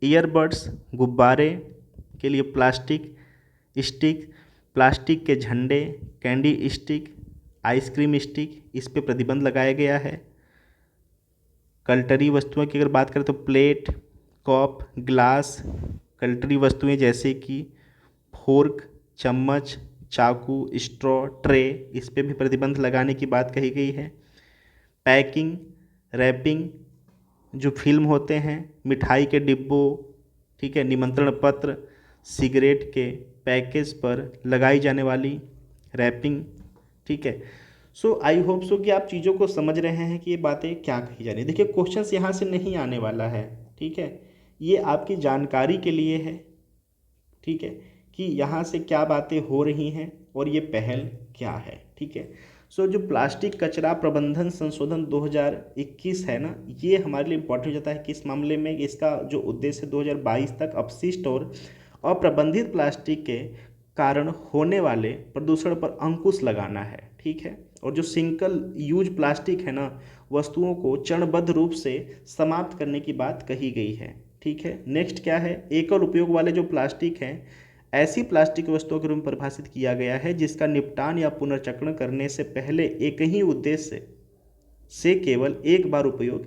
ईयरबड्स, गुब्बारे के लिए प्लास्टिक स्टिक, प्लास्टिक के झंडे, कैंडी स्टिक, आइसक्रीम स्टिक, इस पे प्रतिबंध लगाया गया है। कल्टरी वस्तुओं की अगर बात करें तो प्लेट, कप, ग्लास, कल्टरी वस्तुएं जैसे कि फोर्क, चम्मच, चाकू, स्ट्रॉ, ट्रे, इस पे भी प्रतिबंध लगाने की बात कही गई है। पैकिंग, रैपिंग, जो फिल्म होते हैं, मिठाई के डिब्बों, ठीक है, निमंत्रण पत्र, सिगरेट के पैकेज पर लगाई जाने वाली रैपिंग, ठीक है। सो आई होप सो कि आप चीज़ों को समझ रहे हैं कि ये बातें क्या कही जा रही है। देखिए क्वेश्चंस यहाँ से नहीं आने वाला है, ठीक है, ये आपकी जानकारी के लिए है, ठीक है, कि यहाँ से क्या बातें हो रही हैं और ये पहल क्या है, ठीक है। सो जो प्लास्टिक कचरा प्रबंधन संशोधन 2021 है ना, ये हमारे लिए इम्पोर्टेंट हो जाता है किस मामले में, इसका जो उद्देश्य 2022 तक अपशिष्ट और अप्रबंधित प्लास्टिक के कारण होने वाले प्रदूषण पर अंकुश लगाना है। ठीक है, और जो सिंगल यूज प्लास्टिक है ना, वस्तुओं को चरणबद्ध रूप से समाप्त करने की बात कही गई है। ठीक है, नेक्स्ट क्या है, एकल उपयोग वाले जो प्लास्टिक हैं, ऐसी प्लास्टिक वस्तुओं के रूप में परिभाषित किया गया है जिसका निपटान या पुनर्चक्रण करने से पहले एक ही उद्देश्य से केवल एक बार उपयोग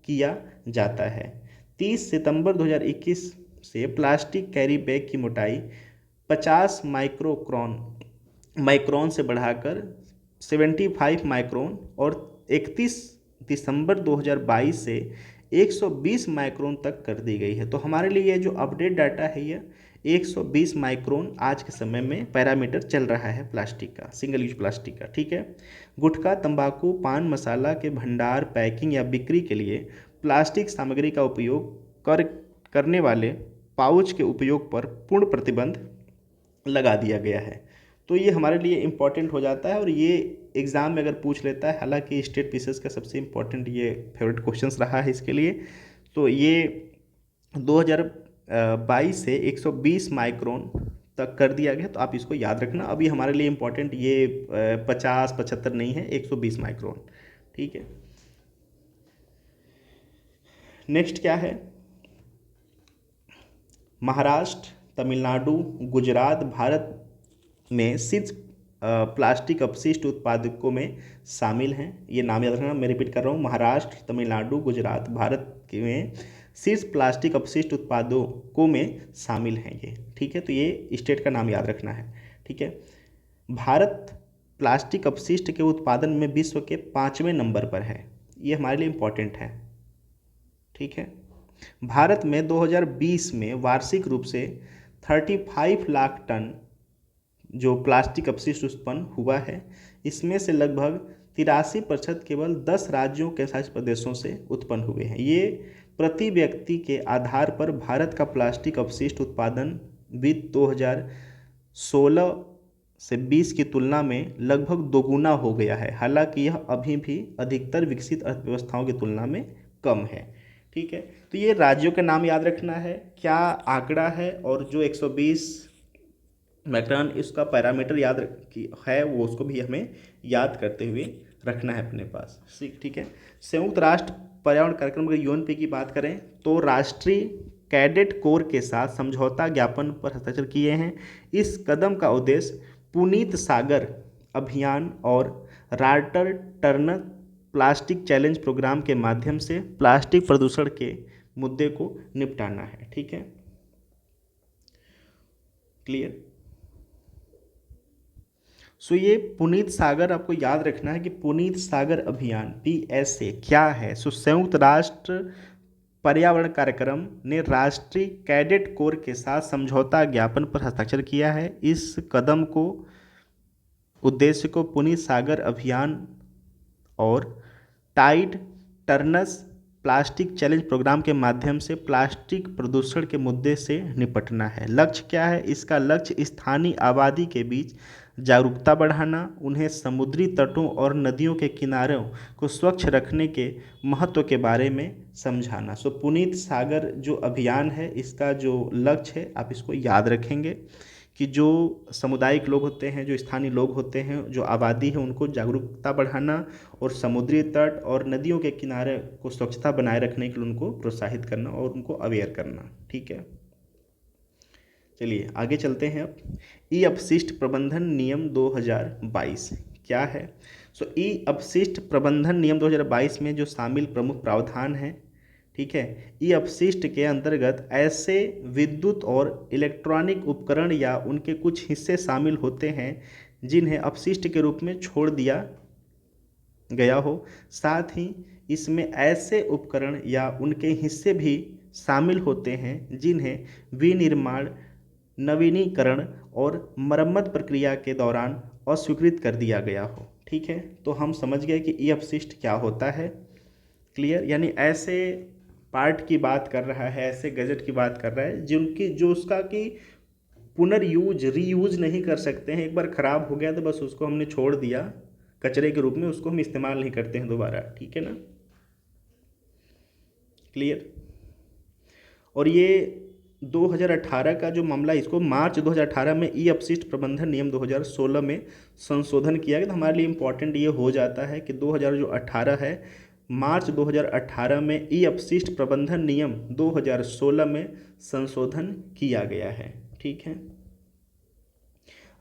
किया जाता है। 30 सितंबर 2021 से प्लास्टिक कैरी बैग की मोटाई 50 माइक्रोन से बढ़ाकर 75 माइक्रोन और 31 दिसंबर 2022 से 120 माइक्रोन तक कर दी गई है। तो हमारे लिए ये जो अपडेट डाटा है, ये 120 माइक्रोन आज के समय में पैरामीटर चल रहा है प्लास्टिक का, सिंगल यूज प्लास्टिक का। ठीक है, गुटखा, तंबाकू, पान मसाला के भंडार, पैकिंग या बिक्री के लिए प्लास्टिक सामग्री का उपयोग करने वाले पाउच के उपयोग पर पूर्ण प्रतिबंध लगा दिया गया है। तो ये हमारे लिए इम्पॉर्टेंट हो जाता है और ये एग्ज़ाम में अगर पूछ लेता है, हालांकि स्टेट पीसेस का सबसे इम्पॉर्टेंट ये फेवरेट क्वेश्चंस रहा है इसके लिए। तो ये 2022 से 120 माइक्रोन तक कर दिया गया, तो आप इसको याद रखना। अभी हमारे लिए इम्पॉर्टेंट ये 50-75 नहीं है, 120 माइक्रोन। ठीक है, नेक्स्ट क्या है, महाराष्ट्र, तमिलनाडु, गुजरात भारत में शीर्ष प्लास्टिक अपशिष्ट उत्पादकों में शामिल हैं। ये नाम याद रखना, मैं रिपीट कर रहा हूँ, महाराष्ट्र, तमिलनाडु, गुजरात भारत में शीर्ष प्लास्टिक अपशिष्ट उत्पादकों में शामिल हैं ये। ठीक है, तो ये स्टेट का नाम याद रखना है। ठीक है, भारत प्लास्टिक अपशिष्ट के उत्पादन में विश्व के 5वें नंबर पर है, ये हमारे लिए इम्पोर्टेंट है। ठीक है, भारत में 2020 में वार्षिक रूप से 35 लाख टन जो प्लास्टिक अपशिष्ट उत्पन्न हुआ है, इसमें से लगभग 83% केवल 10 राज्यों के शासित प्रदेशों से उत्पन्न हुए हैं। ये प्रति व्यक्ति के आधार पर भारत का प्लास्टिक अपशिष्ट उत्पादन वित्त 2016 से 20 की तुलना में लगभग दोगुना हो गया है, हालांकि यह अभी भी अधिकतर विकसित अर्थव्यवस्थाओं की तुलना में कम है। ठीक है, तो ये राज्यों के नाम याद रखना है, क्या आंकड़ा है, और जो 120 मैक्रोन इसका पैरामीटर याद है वो उसको भी हमें याद करते हुए रखना है अपने पास। ठीक है, संयुक्त राष्ट्र पर्यावरण कार्यक्रम अगर यूएनपी की बात करें तो राष्ट्रीय कैडेट कोर के साथ समझौता ज्ञापन पर हस्ताक्षर किए हैं। इस कदम का उद्देश्य पुनीत सागर अभियान और राल्टर टर्नर प्लास्टिक चैलेंज प्रोग्राम के माध्यम से प्लास्टिक प्रदूषण के मुद्दे को निपटाना है। ठीक है, क्लियर। सो ये पुनीत सागर आपको याद रखना है कि पुनीत सागर अभियान PSA क्या है। सो संयुक्त राष्ट्र पर्यावरण कार्यक्रम ने राष्ट्रीय कैडेट कोर के साथ समझौता ज्ञापन पर हस्ताक्षर किया है। इस कदम को उद्देश्य को पुनीत सागर अभियान और Tide Turners plastic challenge programme के माध्यम से प्लास्टिक प्रदूषण के मुद्दे से निपटना है। लक्ष्य क्या है, इसका लक्ष्य स्थानीय आबादी के बीच जागरूकता बढ़ाना, उन्हें समुद्री तटों और नदियों के किनारों को स्वच्छ रखने के महत्व के बारे में समझाना। सो पुनीत सागर जो अभियान है, इसका जो लक्ष्य है आप इसको याद रखेंगे कि जो सामुदायिक लोग होते हैं, जो स्थानीय लोग होते हैं, जो आबादी है, उनको जागरूकता बढ़ाना और समुद्री तट और नदियों के किनारे को स्वच्छता बनाए रखने के लिए उनको प्रोत्साहित करना और उनको अवेयर करना। ठीक है, चलिए आगे चलते हैं। अब ई अपशिष्ट प्रबंधन नियम 2022 क्या है। सो ई अपशिष्ट प्रबंधन नियम 2022 में जो शामिल प्रमुख प्रावधान हैं, ठीक है, ई अपशिष्ट के अंतर्गत ऐसे विद्युत और इलेक्ट्रॉनिक उपकरण या उनके कुछ हिस्से शामिल होते हैं जिन्हें अपशिष्ट के रूप में छोड़ दिया गया हो। साथ ही इसमें ऐसे उपकरण या उनके हिस्से भी शामिल होते हैं जिन्हें विनिर्माण, नवीनीकरण और मरम्मत प्रक्रिया के दौरान अस्वीकृत कर दिया गया हो। ठीक है, तो हम समझ गए कि ई अपशिष्ट क्या होता है। क्लियर, यानी ऐसे पार्ट की बात कर रहा है, ऐसे गैजेट की बात कर रहा है जो उसका कि पुनर्यूज रीयूज नहीं कर सकते हैं। एक बार ख़राब हो गया तो बस उसको हमने छोड़ दिया, कचरे के रूप में उसको हम इस्तेमाल नहीं करते हैं दोबारा, ठीक है ना, क्लियर। और ये 2018 का जो मामला, इसको मार्च 2018 में ई अपशिष्ट प्रबंधन नियम 2016 में संशोधन किया गया। तो हमारे लिए इम्पॉर्टेंट ये हो जाता है कि 2018 है, मार्च 2018 में ई अपशिष्ट प्रबंधन नियम 2016 में संशोधन किया गया है, ठीक है।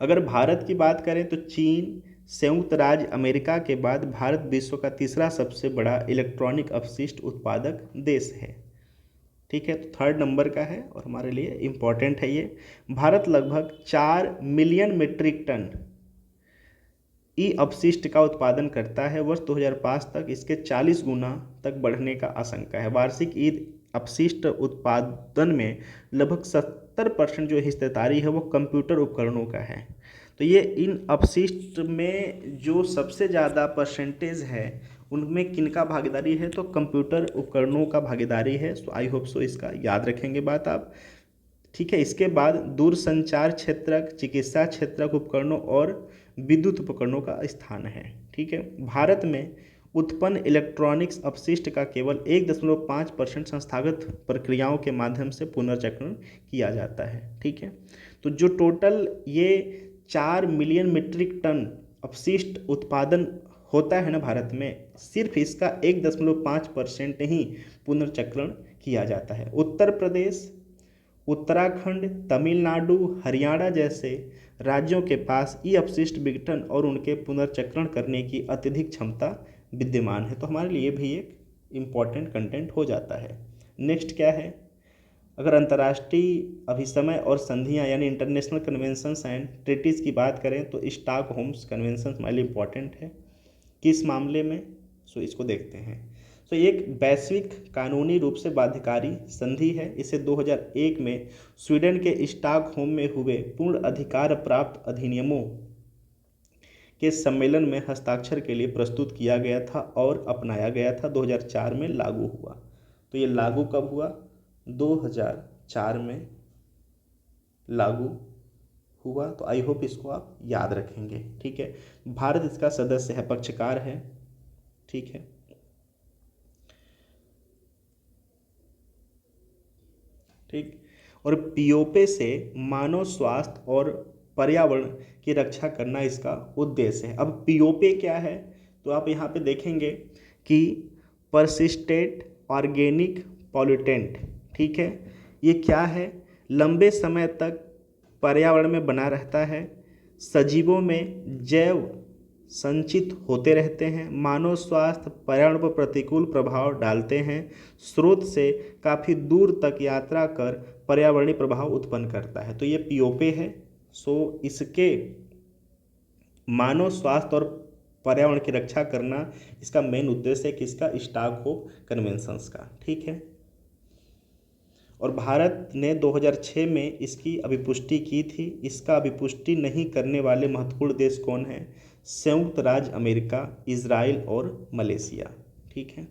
अगर भारत की बात करें तो चीन, संयुक्त राज्य अमेरिका के बाद भारत विश्व का तीसरा सबसे बड़ा इलेक्ट्रॉनिक अपशिष्ट उत्पादक देश है, ठीक है। तो थर्ड नंबर का है और हमारे लिए इम्पॉर्टेंट है ये। भारत लगभग 4 मिलियन मीट्रिक टन ई अपशिष्ट का उत्पादन करता है। वर्ष 2005 तक इसके 40 गुना तक बढ़ने का आशंका है। वार्षिक ई अपशिष्ट उत्पादन में लगभग 70% जो हिस्सेदारी है वो कंप्यूटर उपकरणों का है। तो ये इन अपशिष्ट में जो सबसे ज़्यादा परसेंटेज है उनमें किनका भागीदारी है, तो कंप्यूटर उपकरणों का भागीदारी है। सो आई होप सो इसका याद रखेंगे बात आप, ठीक है। इसके बाद दूरसंचार क्षेत्रक, चिकित्सा क्षेत्रक उपकरणों और विद्युत उपकरणों का स्थान है, ठीक है। भारत में उत्पन्न इलेक्ट्रॉनिक्स अपशिष्ट का केवल 1.5% संस्थागत प्रक्रियाओं के माध्यम से पुनर्चक्रण किया जाता है, ठीक है। तो जो टोटल ये 4 मिलियन मीट्रिक टन अपशिष्ट उत्पादन होता है ना भारत में, सिर्फ इसका 1.5% ही पुनर्चक्रण किया जाता है। उत्तर प्रदेश, उत्तराखंड, तमिलनाडु, हरियाणा जैसे राज्यों के पास ई अपशिष्ट विघटन और उनके पुनर्चक्रण करने की अत्यधिक क्षमता विद्यमान है। तो हमारे लिए भी एक इम्पॉर्टेंट कंटेंट हो जाता है। नेक्स्ट क्या है, अगर अंतर्राष्ट्रीय अभिसमय और संधियाँ यानी इंटरनेशनल कन्वेंशंस एंड ट्रीटीज़ की बात करें तो स्टॉकहोम्स कन्वेंशन हमारे लिए इम्पॉर्टेंट है। किस मामले में, सो इसको देखते हैं। तो एक वैश्विक कानूनी रूप से बाध्यकारी संधि है। इसे 2001 में स्वीडन के स्टॉकहोम में हुए पूर्ण अधिकार प्राप्त अधिनियमों के सम्मेलन में हस्ताक्षर के लिए प्रस्तुत किया गया था और अपनाया गया था। 2004 में लागू हुआ। तो ये लागू कब हुआ, 2004 में लागू हुआ। तो आई होप इसको आप याद रखेंगे, ठीक है। भारत इसका सदस्य है, पक्षकार है, ठीक है। ठीक, और पीओपे से मानव स्वास्थ्य और पर्यावरण की रक्षा करना इसका उद्देश्य है। अब पीओपे क्या है, तो आप यहाँ पे देखेंगे कि परसिस्टेंट ऑर्गेनिक पॉल्यूटेंट, ठीक है। ये क्या है, लंबे समय तक पर्यावरण में बना रहता है, सजीवों में जैव संचित होते रहते हैं, मानव स्वास्थ्य पर्यावरण पर प्रतिकूल प्रभाव डालते हैं, स्रोत से काफ़ी दूर तक यात्रा कर पर्यावरणीय प्रभाव उत्पन्न करता है। तो ये पीओपे है। सो इसके मानव स्वास्थ्य और पर्यावरण की रक्षा करना इसका मेन उद्देश्य है, किसका, स्टॉकहोम कन्वेंशंस का, ठीक है। और भारत ने 2006 में इसकी अभिपुष्टि की थी। इसका अभिपुष्टि नहीं करने वाले महत्वपूर्ण देश कौन हैं, संयुक्त राज्य अमेरिका, इजराइल और मलेशिया, ठीक है।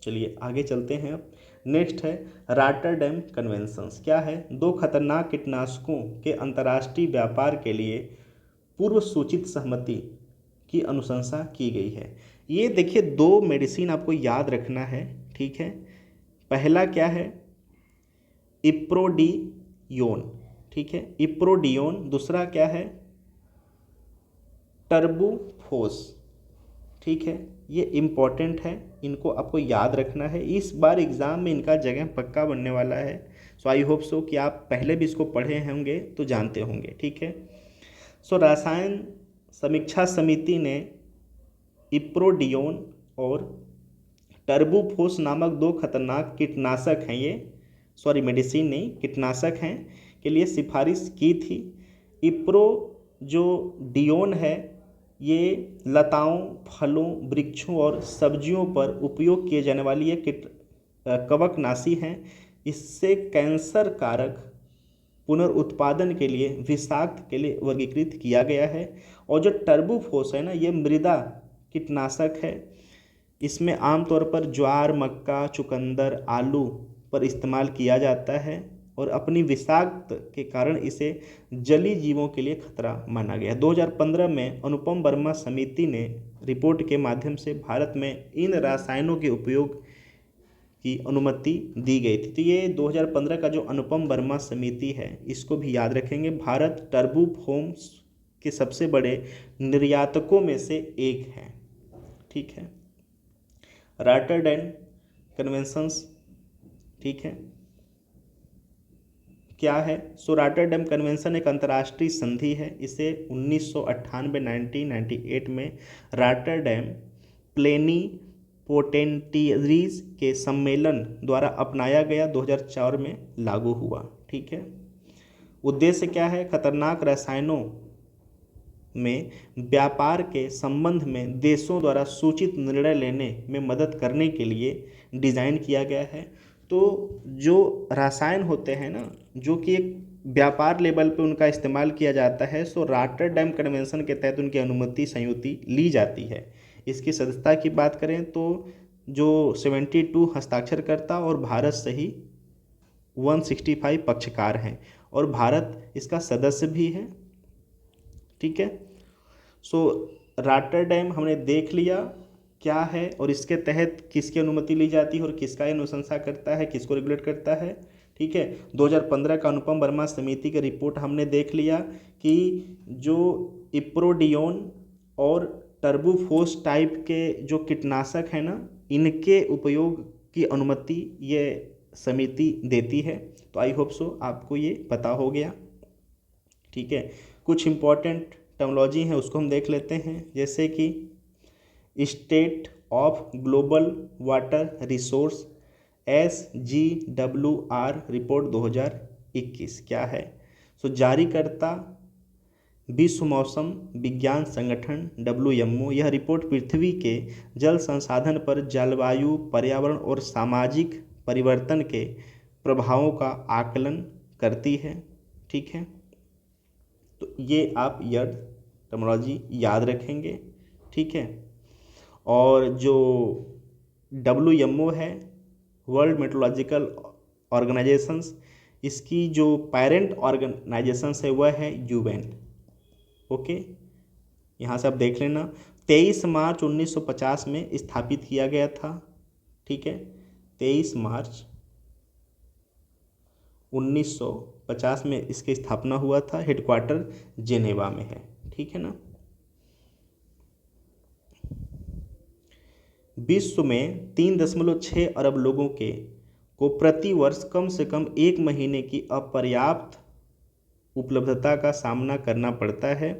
चलिए आगे चलते हैं। अब नेक्स्ट है रॉटरडैम कन्वेंशंस। क्या है, 2 खतरनाक कीटनाशकों के अंतर्राष्ट्रीय व्यापार के लिए पूर्व सूचित सहमति की अनुशंसा की गई है। ये देखिए 2 मेडिसिन आपको याद रखना है, ठीक है। पहला क्या है, इप्रोडियोन, ठीक है, इप्रोडियोन। दूसरा क्या है, टर्बूफोस, ठीक है। ये इम्पॉर्टेंट है, इनको आपको याद रखना है। इस बार एग्ज़ाम में इनका जगह पक्का बनने वाला है। सो आई होप सो कि आप पहले भी इसको पढ़े होंगे तो जानते होंगे, ठीक है। सो रसायन समीक्षा समिति ने इप्रोडियोन और टर्बूफोस नामक 2 खतरनाक कीटनाशक हैं, ये मेडिसिन नहीं, कीटनाशक हैं, के लिए सिफारिश की थी। इप्रो जो डियोन है ये लताओं, फलों, वृक्षों और सब्जियों पर उपयोग किए जाने वाली ये कवकनाशी हैं। इससे कैंसर कारक पुनर्उत्पादन के लिए विषाक्त के लिए वर्गीकृत किया गया है। और जो टर्बूफोस है ना, ये मृदा कीटनाशक है। इसमें आमतौर पर ज्वार, मक्का, चुकंदर, आलू पर इस्तेमाल किया जाता है। और अपनी विषाक्त के कारण इसे जलीय जीवों के लिए खतरा माना गया। 2015 में अनुपम वर्मा समिति ने रिपोर्ट के माध्यम से भारत में इन रसायनों के उपयोग की अनुमति दी गई थी। तो ये 2015 का जो अनुपम वर्मा समिति है इसको भी याद रखेंगे। भारत टर्बूफोर्म्स के सबसे बड़े निर्यातकों में से एक है। ठीक है। रॉटरडैम कन्वेंशंस, ठीक है, क्या है? सो रॉटरडैम कन्वेंशन एक अंतर्राष्ट्रीय संधि है। इसे 1998 में रॉटरडैम प्लेनिपोटेंटियरीज के सम्मेलन द्वारा अपनाया गया, 2004 में लागू हुआ। ठीक है। उद्देश्य क्या है? खतरनाक रसायनों में व्यापार के संबंध में देशों द्वारा सूचित निर्णय लेने में मदद करने के लिए डिज़ाइन किया गया है। तो जो रसायन होते हैं ना, जो कि एक व्यापार लेवल पे उनका इस्तेमाल किया जाता है, सो रॉटरडैम कन्वेंशन के तहत उनकी अनुमति संयुति ली जाती है। इसकी सदस्यता की बात करें तो जो 72 हस्ताक्षरकर्ता और भारत सही 165 पक्षकार हैं और भारत इसका सदस्य भी है। ठीक है। सो रॉटरडैम हमने देख लिया क्या है और इसके तहत किसकी अनुमति ली जाती है और किसका अनुशंसा करता है, किसको रेगुलेट करता है। ठीक है। 2015 का अनुपम वर्मा समिति की रिपोर्ट हमने देख लिया कि जो इप्रोडियोन और टर्बूफोर्स टाइप के जो कीटनाशक है ना, इनके उपयोग की अनुमति ये समिति देती है। तो आई होप सो आपको ये पता हो गया। ठीक है। कुछ इम्पॉर्टेंट टर्मोलॉजी है उसको हम देख लेते हैं, जैसे कि state of global water resource SGWR report 2021 क्या है? सो जारीकर्ता विश्व मौसम विज्ञान संगठन WMO। यह रिपोर्ट पृथ्वी के जल संसाधन पर जलवायु, पर्यावरण और सामाजिक परिवर्तन के प्रभावों का आकलन करती है। ठीक है। तो ये आप यह टर्मोलॉजी याद रखेंगे। ठीक है। और जो WMO है, वर्ल्ड मेट्रोलॉजिकल ऑर्गेनाइजेशंस, इसकी जो पेरेंट ऑर्गेनाइजेशंस है वह है UN। ओके, यहाँ से आप देख लेना। 23 मार्च 1950 में स्थापित किया गया था। ठीक है। 23 मार्च 1950 में इसकी स्थापना हुआ था। हेडक्वार्टर जेनेवा में है। ठीक है ना। विश्व में 3.6 अरब लोगों को प्रति वर्ष कम से कम 1 महीने की अपर्याप्त उपलब्धता का सामना करना पड़ता है।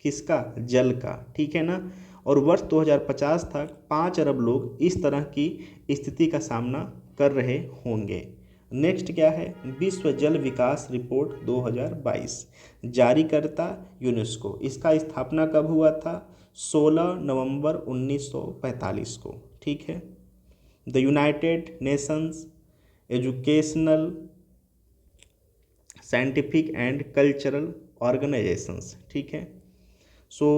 किसका? जल का। ठीक है ना। और वर्ष 2050 तक 5 अरब लोग इस तरह की स्थिति का सामना कर रहे होंगे। नेक्स्ट क्या है? विश्व जल विकास रिपोर्ट 2022, जारीकर्ता यूनेस्को। इसका स्थापना कब हुआ था? 16 नवंबर 1945 को। ठीक है। The United Nations educational, scientific and cultural organisations. ठीक है। सो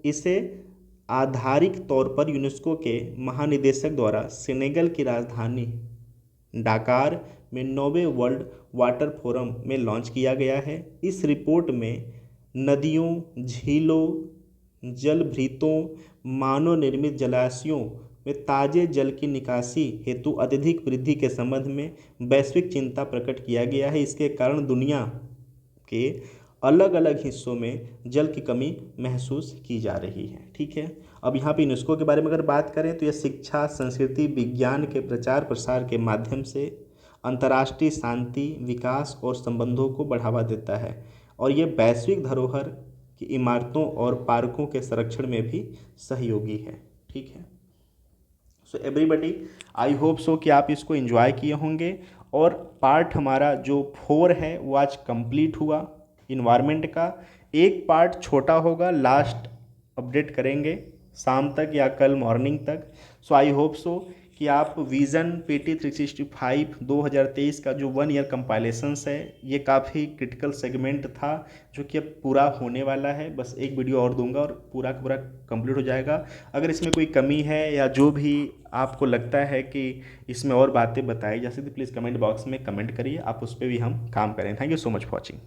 इसे आधारिक तौर पर यूनेस्को के महानिदेशक द्वारा सेनेगल की राजधानी डाकार में 9वें वर्ल्ड वाटर फोरम में लॉन्च किया गया है। इस रिपोर्ट में नदियों, झीलों, जलभृतों, मानव निर्मित जलाशयों में ताज़े जल की निकासी हेतु अत्यधिक वृद्धि के संबंध में वैश्विक चिंता प्रकट किया गया है। इसके कारण दुनिया के अलग अलग हिस्सों में जल की कमी महसूस की जा रही है। ठीक है। अब यहाँ पे यूनेस्को के बारे में अगर बात करें तो यह शिक्षा, संस्कृति, विज्ञान के प्रचार प्रसार के माध्यम से अंतर्राष्ट्रीय शांति, विकास और संबंधों को बढ़ावा देता है और ये वैश्विक धरोहर की इमारतों और पार्कों के संरक्षण में भी सहयोगी है। ठीक है। सो एवरीबडी, आई होप सो कि आप इसको एंजॉय किए होंगे और पार्ट हमारा जो 4 है वो आज कंप्लीट हुआ। इन्वायरमेंट का एक पार्ट छोटा होगा, लास्ट अपडेट करेंगे शाम तक या कल मॉर्निंग तक। सो आई होप सो कि आप विज़न पेटी 365 2023 का जो 1 ईयर कंपाइलेशंस है, ये काफ़ी क्रिटिकल सेगमेंट था जो कि अब पूरा होने वाला है। बस एक वीडियो और दूंगा और पूरा का पूरा कंप्लीट हो जाएगा। अगर इसमें कोई कमी है या जो भी आपको लगता है कि इसमें और बातें बताई जा सकती, प्लीज़ कमेंट बॉक्स में कमेंट करिए, आप उस पर भी हम काम करें। Thank you so much for watching.